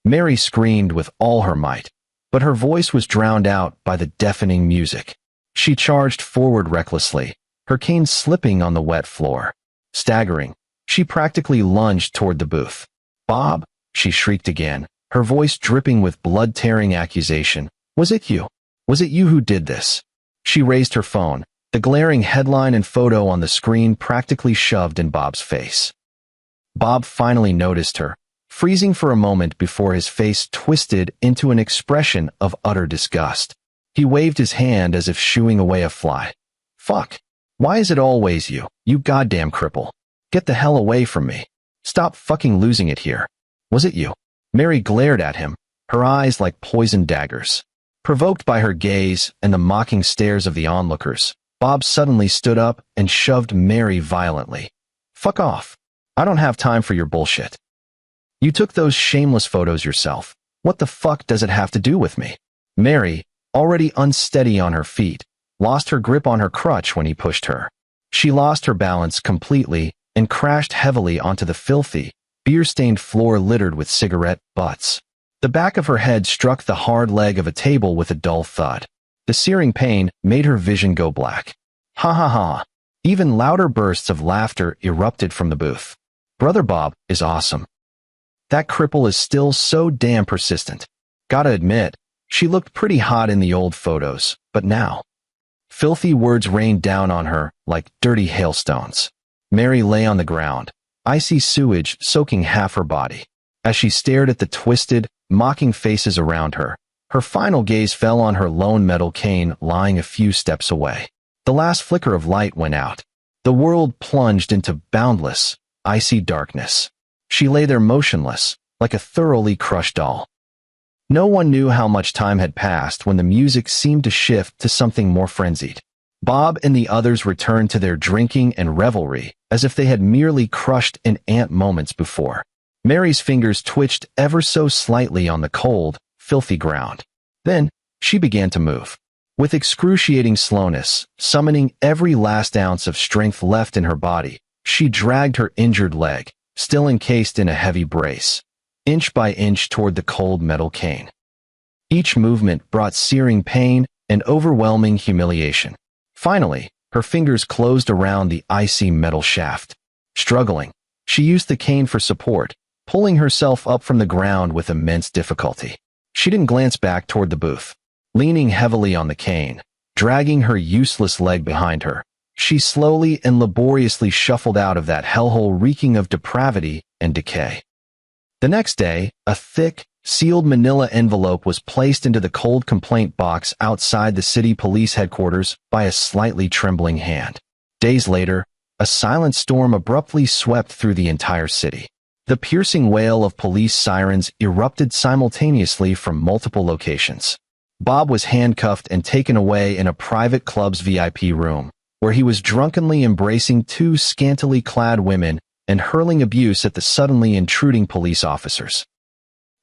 Mary screamed with all her might, but her voice was drowned out by the deafening music. She charged forward recklessly, her cane slipping on the wet floor. Staggering, she practically lunged toward the booth. Bob! She shrieked again, her voice dripping with blood-tearing accusation. Was it you? Was it you who did this? She raised her phone, the glaring headline and photo on the screen practically shoved in Bob's face. Bob finally noticed her, freezing for a moment before his face twisted into an expression of utter disgust. He waved his hand as if shooing away a fly. Fuck. Why is it always you, you goddamn cripple? Get the hell away from me. Stop fucking losing it here. Was it you? Mary glared at him, her eyes like poisoned daggers. Provoked by her gaze and the mocking stares of the onlookers, Bob suddenly stood up and shoved Mary violently. Fuck off. I don't have time for your bullshit. You took those shameless photos yourself. What the fuck does it have to do with me? Mary, already unsteady on her feet, lost her grip on her crutch when he pushed her. She lost her balance completely and crashed heavily onto the filthy, beer-stained floor littered with cigarette butts. The back of her head struck the hard leg of a table with a dull thud. The searing pain made her vision go black. Ha ha ha. Even louder bursts of laughter erupted from the booth. Brother Bob is awesome. That cripple is still so damn persistent. Gotta admit, she looked pretty hot in the old photos, but now. Filthy words rained down on her like dirty hailstones. Mary lay on the ground, icy sewage soaking half her body. As she stared at the twisted, mocking faces around her, her final gaze fell on her lone metal cane lying a few steps away. The last flicker of light went out. The world plunged into boundless, icy darkness. She lay there motionless, like a thoroughly crushed doll. No one knew how much time had passed when the music seemed to shift to something more frenzied. Bob and the others returned to their drinking and revelry as if they had merely crushed an ant moments before. Mary's fingers twitched ever so slightly on the cold, filthy ground. Then, she began to move. With excruciating slowness, summoning every last ounce of strength left in her body, she dragged her injured leg, still encased in a heavy brace, inch by inch toward the cold metal cane. Each movement brought searing pain and overwhelming humiliation. Finally, her fingers closed around the icy metal shaft. Struggling, she used the cane for support, pulling herself up from the ground with immense difficulty. She didn't glance back toward the booth. Leaning heavily on the cane, dragging her useless leg behind her, She slowly and laboriously shuffled out of that hellhole reeking of depravity and decay. The next day, a thick, sealed manila envelope was placed into the cold complaint box outside the city police headquarters by a slightly trembling hand. Days later, a silent storm abruptly swept through the entire city. The piercing wail of police sirens erupted simultaneously from multiple locations. Bob was handcuffed and taken away in a private club's VIP room, where he was drunkenly embracing two scantily clad women and hurling abuse at the suddenly intruding police officers.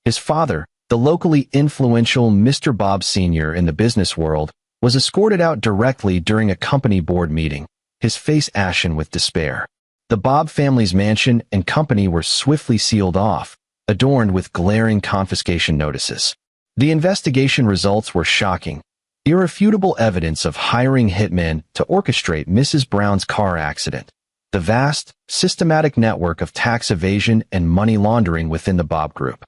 His father, the locally influential Mr. Bob Sr. in the business world, was escorted out directly during a company board meeting, his face ashen with despair. The Bob family's mansion and company were swiftly sealed off, adorned with glaring confiscation notices. The investigation results were shocking. Irrefutable evidence of hiring hitmen to orchestrate Mrs. Brown's car accident. The vast, systematic network of tax evasion and money laundering within the Bob Group.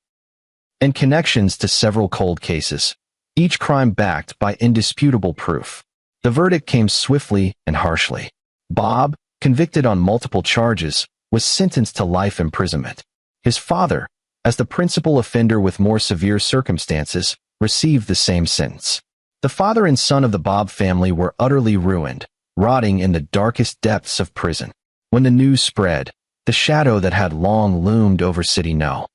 And connections to several cold cases, each crime backed by indisputable proof. The verdict came swiftly and harshly. Bob, convicted on multiple charges, was sentenced to life imprisonment. His father, as the principal offender with more severe circumstances, received the same sentence. The father and son of the Bob family were utterly ruined, rotting in the darkest depths of prison. When the news spread, the shadow that had long loomed over City No.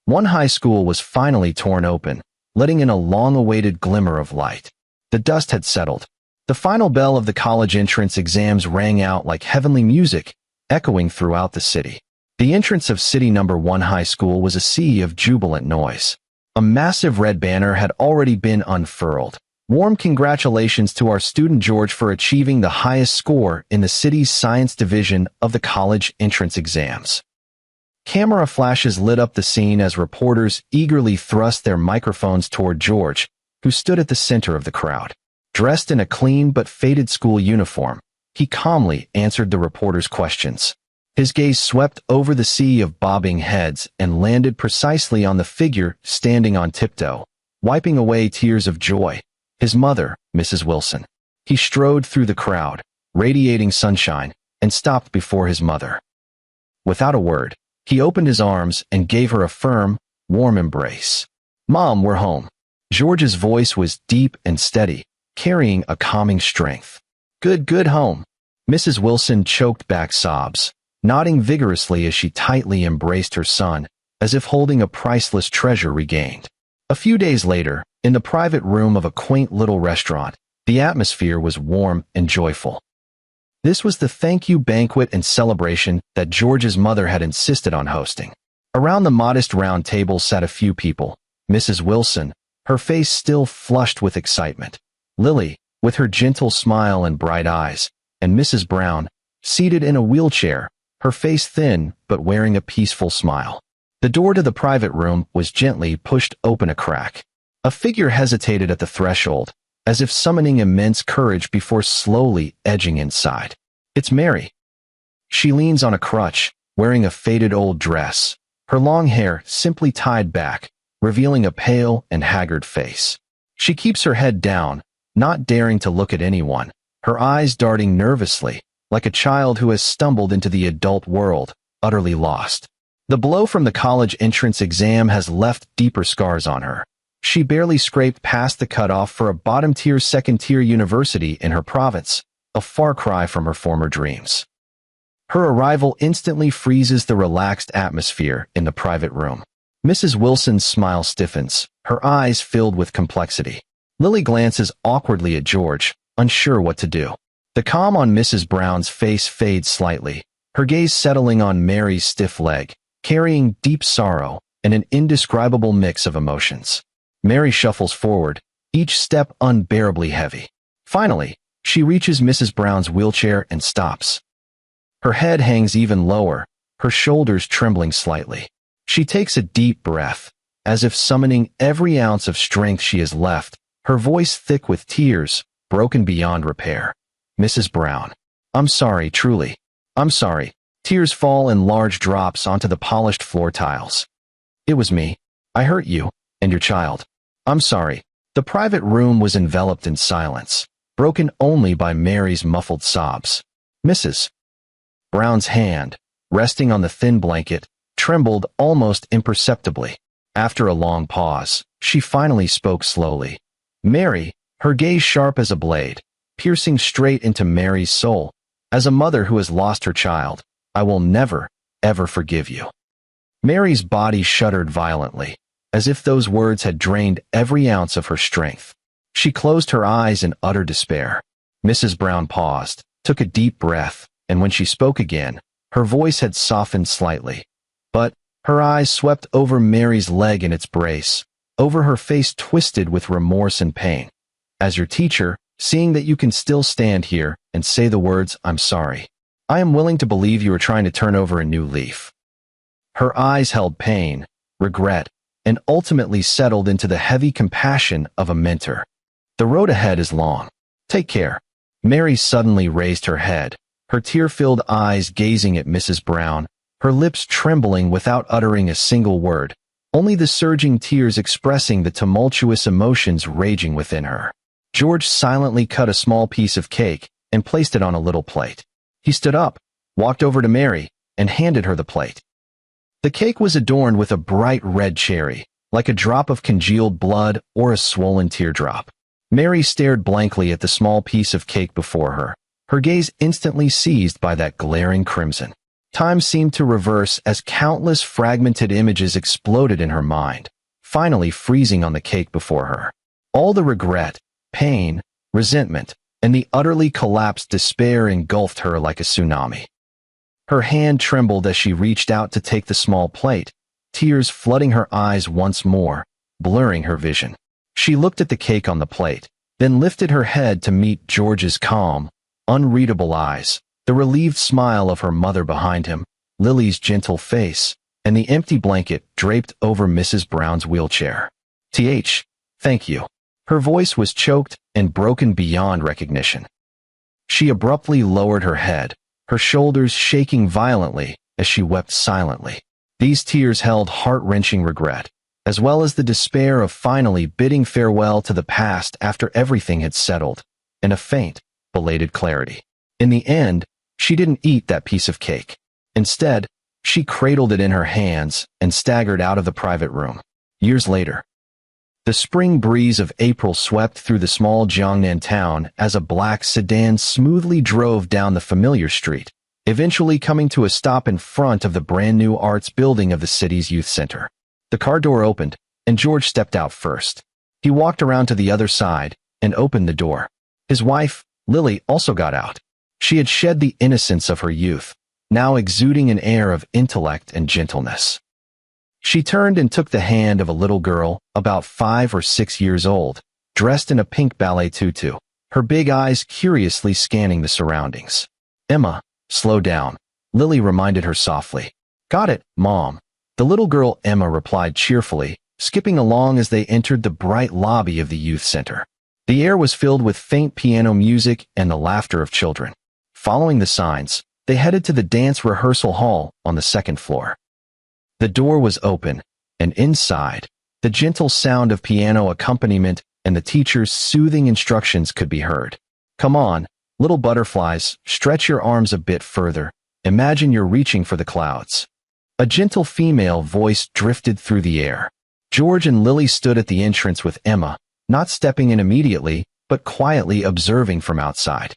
1 high school was finally torn open, letting in a long-awaited glimmer of light. The dust had settled. The final bell of the college entrance exams rang out like heavenly music, echoing throughout the city. The entrance of City No. 1 High School was a sea of jubilant noise. A massive red banner had already been unfurled. Warm congratulations to our student George for achieving the highest score in the city's science division of the college entrance exams. Camera flashes lit up the scene as reporters eagerly thrust their microphones toward George, who stood at the center of the crowd. Dressed in a clean but faded school uniform, he calmly answered the reporters' questions. His gaze swept over the sea of bobbing heads and landed precisely on the figure standing on tiptoe, wiping away tears of joy. His mother, Mrs. Wilson. He strode through the crowd, radiating sunshine, and stopped before his mother. Without a word, he opened his arms and gave her a firm, warm embrace. "Mom, we're home." George's voice was deep and steady, carrying a calming strength. Good home." Mrs. Wilson choked back sobs, nodding vigorously as she tightly embraced her son, as if holding a priceless treasure regained. A few days later, in the private room of a quaint little restaurant, the atmosphere was warm and joyful. This was the thank you banquet and celebration that George's mother had insisted on hosting. Around the modest round table sat a few people. Mrs. Wilson, her face still flushed with excitement. Lily, with her gentle smile and bright eyes, and Mrs. Brown, seated in a wheelchair, her face thin but wearing a peaceful smile. The door to the private room was gently pushed open a crack. A figure hesitated at the threshold, as if summoning immense courage before slowly edging inside. It's Mary. She leans on a crutch, wearing a faded old dress, her long hair simply tied back, revealing a pale and haggard face. She keeps her head down, not daring to look at anyone, her eyes darting nervously, like a child who has stumbled into the adult world, utterly lost. The blow from the college entrance exam has left deeper scars on her. She barely scraped past the cutoff for a bottom-tier second-tier university in her province, a far cry from her former dreams. Her arrival instantly freezes the relaxed atmosphere in the private room. Mrs. Wilson's smile stiffens, her eyes filled with complexity. Lily glances awkwardly at George, unsure what to do. The calm on Mrs. Brown's face fades slightly, her gaze settling on Mary's stiff leg, carrying deep sorrow and an indescribable mix of emotions. Mary shuffles forward, each step unbearably heavy. Finally, she reaches Mrs. Brown's wheelchair and stops. Her head hangs even lower, her shoulders trembling slightly. She takes a deep breath, as if summoning every ounce of strength she has left, her voice thick with tears, broken beyond repair. "Mrs. Brown, I'm sorry, truly. I'm sorry." Tears fall in large drops onto the polished floor tiles. "It was me. I hurt you, and your child. I'm sorry." The private room was enveloped in silence. broken only by Mary's muffled sobs. Mrs. Brown's hand, resting on the thin blanket, trembled almost imperceptibly. After a long pause, she finally spoke slowly. Mary, her gaze sharp as a blade, piercing straight into Mary's soul. As a mother who has lost her child, I will never, ever forgive you. Mary's body shuddered violently, as if those words had drained every ounce of her strength. She closed her eyes in utter despair. Mrs. Brown paused, took a deep breath, and when she spoke again, her voice had softened slightly. But her eyes swept over Mary's leg in its brace, over her face twisted with remorse and pain. As your teacher, seeing that you can still stand here and say the words, "I'm sorry," I am willing to believe you are trying to turn over a new leaf. Her eyes held pain, regret, and ultimately settled into the heavy compassion of a mentor. The road ahead is long. Take care. Mary suddenly raised her head, her tear-filled eyes gazing at Mrs. Brown, her lips trembling without uttering a single word, only the surging tears expressing the tumultuous emotions raging within her. George silently cut a small piece of cake and placed it on a little plate. He stood up, walked over to Mary, and handed her the plate. The cake was adorned with a bright red cherry, like a drop of congealed blood or a swollen teardrop. Mary stared blankly at the small piece of cake before her, her gaze instantly seized by that glaring crimson. Time seemed to reverse as countless fragmented images exploded in her mind, finally freezing on the cake before her. All the regret, pain, resentment, and the utterly collapsed despair engulfed her like a tsunami. Her hand trembled as she reached out to take the small plate, tears flooding her eyes once more, blurring her vision. She looked at the cake on the plate, then lifted her head to meet George's calm, unreadable eyes, the relieved smile of her mother behind him, Lily's gentle face, and the empty blanket draped over Mrs. Brown's wheelchair. Thank you. Her voice was choked and broken beyond recognition. She abruptly lowered her head, her shoulders shaking violently as she wept silently. These tears held heart-wrenching regret, as well as the despair of finally bidding farewell to the past after everything had settled, and a faint, belated clarity. In the end, she didn't eat that piece of cake. Instead, she cradled it in her hands and staggered out of the private room. Years later, the spring breeze of April swept through the small Jiangnan town as a black sedan smoothly drove down the familiar street, eventually coming to a stop in front of the brand-new arts building of the city's youth center. The car door opened, and George stepped out first. He walked around to the other side and opened the door. His wife, Lily, also got out. She had shed the innocence of her youth, now exuding an air of intellect and gentleness. She turned and took the hand of a little girl, about 5 or 6 years old, dressed in a pink ballet tutu, her big eyes curiously scanning the surroundings. "Emma, slow down," Lily reminded her softly. "Got it, Mom." The little girl Emma replied cheerfully, skipping along as they entered the bright lobby of the youth center. The air was filled with faint piano music and the laughter of children. Following the signs, they headed to the dance rehearsal hall on the second floor. The door was open, and inside, the gentle sound of piano accompaniment and the teacher's soothing instructions could be heard. "Come on, little butterflies, stretch your arms a bit further. Imagine you're reaching for the clouds." A gentle female voice drifted through the air. George and Lily stood at the entrance with Emma, not stepping in immediately, but quietly observing from outside.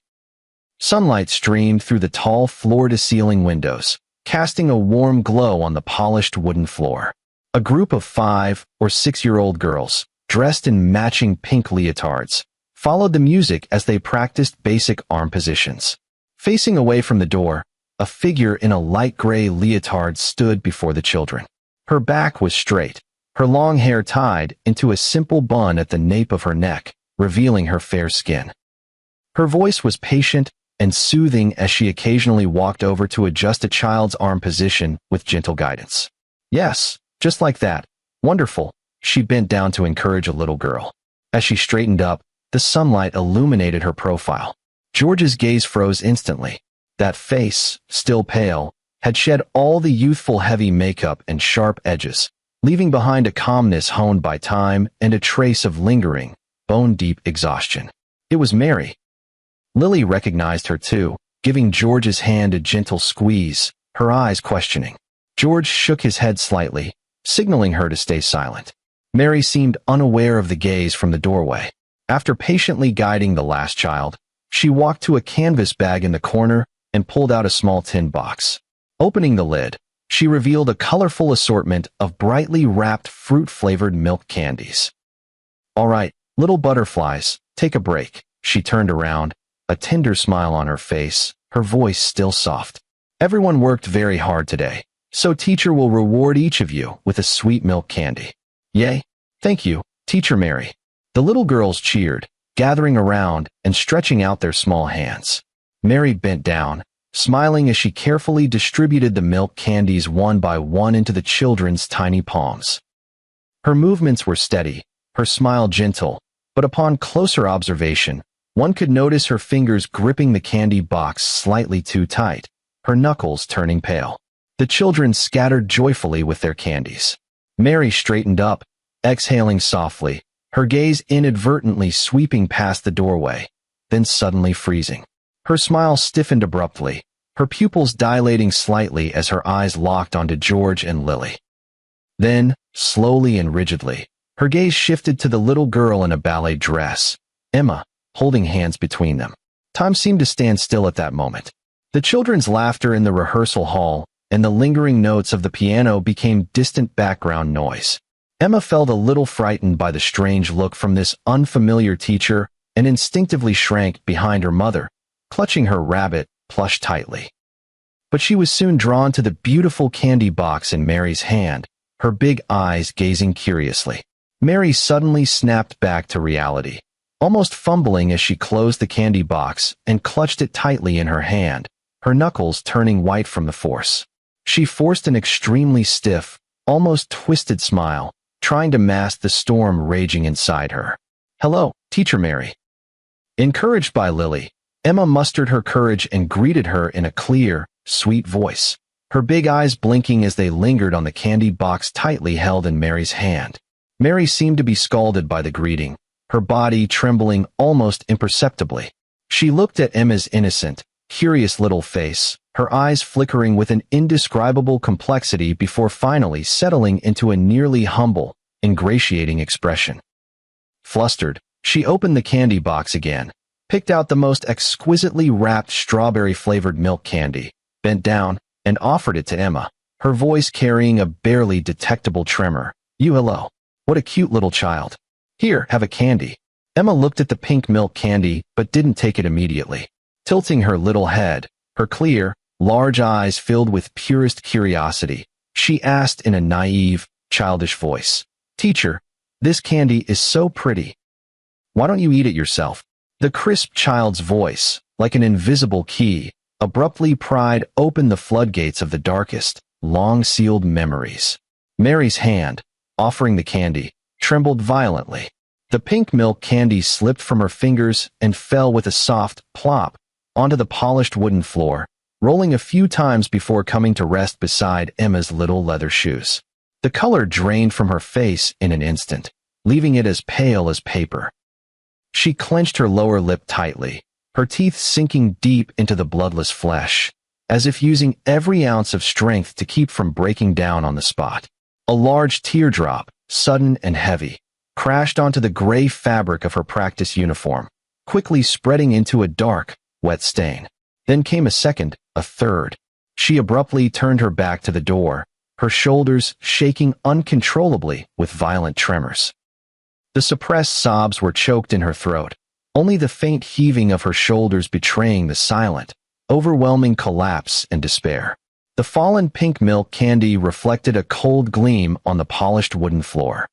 Sunlight streamed through the tall floor-to-ceiling windows, casting a warm glow on the polished wooden floor. A group of 5 or 6-year-old girls, dressed in matching pink leotards, followed the music as they practiced basic arm positions. Facing away from the door, a figure in a light gray leotard stood before the children. Her back was straight, her long hair tied into a simple bun at the nape of her neck, revealing her fair skin. Her voice was patient and soothing as she occasionally walked over to adjust a child's arm position with gentle guidance. "Yes, just like that. Wonderful," she bent down to encourage a little girl. As she straightened up, the sunlight illuminated her profile. George's gaze froze instantly. That face, still pale, had shed all the youthful heavy makeup and sharp edges, leaving behind a calmness honed by time and a trace of lingering, bone-deep exhaustion. It was Mary. Lily recognized her too, giving George's hand a gentle squeeze, her eyes questioning. George shook his head slightly, signaling her to stay silent. Mary seemed unaware of the gaze from the doorway. After patiently guiding the last child, she walked to a canvas bag in the corner and pulled out a small tin box. Opening the lid, she revealed a colorful assortment of brightly wrapped fruit-flavored milk candies. "All right, little butterflies, take a break." She turned around, a tender smile on her face, her voice still soft. "Everyone worked very hard today, so teacher will reward each of you with a sweet milk candy." "Yay! Thank you, Teacher Mary." The little girls cheered, gathering around and stretching out their small hands. Mary bent down, smiling as she carefully distributed the milk candies one by one into the children's tiny palms. Her movements were steady, her smile gentle, but upon closer observation, one could notice her fingers gripping the candy box slightly too tight, her knuckles turning pale. The children scattered joyfully with their candies. Mary straightened up, exhaling softly, her gaze inadvertently sweeping past the doorway, then suddenly freezing. Her smile stiffened abruptly, her pupils dilating slightly as her eyes locked onto George and Lily. Then, slowly and rigidly, her gaze shifted to the little girl in a ballet dress, Emma, holding hands between them. Time seemed to stand still at that moment. The children's laughter in the rehearsal hall and the lingering notes of the piano became distant background noise. Emma felt a little frightened by the strange look from this unfamiliar teacher and instinctively shrank behind her mother, clutching her rabbit plush tightly. But she was soon drawn to the beautiful candy box in Mary's hand, her big eyes gazing curiously. Mary suddenly snapped back to reality, almost fumbling as she closed the candy box and clutched it tightly in her hand, her knuckles turning white from the force. She forced an extremely stiff, almost twisted smile, trying to mask the storm raging inside her. "Hello, Teacher Mary." Encouraged by Lily, Emma mustered her courage and greeted her in a clear, sweet voice, her big eyes blinking as they lingered on the candy box tightly held in Mary's hand. Mary seemed to be scalded by the greeting, her body trembling almost imperceptibly. She looked at Emma's innocent, curious little face, her eyes flickering with an indescribable complexity before finally settling into a nearly humble, ingratiating expression. Flustered, she opened the candy box again, picked out the most exquisitely wrapped strawberry-flavored milk candy, bent down, and offered it to Emma, her voice carrying a barely detectable tremor. "You hello. What a cute little child. Here, have a candy." Emma looked at the pink milk candy but didn't take it immediately. Tilting her little head, her clear, large eyes filled with purest curiosity, she asked in a naive, childish voice, "Teacher, this candy is so pretty. Why don't you eat it yourself?" The crisp child's voice, like an invisible key, abruptly pried open the floodgates of the darkest, long-sealed memories. Mary's hand, offering the candy, trembled violently. The pink milk candy slipped from her fingers and fell with a soft plop onto the polished wooden floor, rolling a few times before coming to rest beside Emma's little leather shoes. The color drained from her face in an instant, leaving it as pale as paper. She clenched her lower lip tightly, her teeth sinking deep into the bloodless flesh, as if using every ounce of strength to keep from breaking down on the spot. A large teardrop, sudden and heavy, crashed onto the gray fabric of her practice uniform, quickly spreading into a dark, wet stain. Then came a second, a third. She abruptly turned her back to the door, her shoulders shaking uncontrollably with violent tremors. The suppressed sobs were choked in her throat, only the faint heaving of her shoulders betraying the silent, overwhelming collapse and despair. The fallen pink milk candy reflected a cold gleam on the polished wooden floor.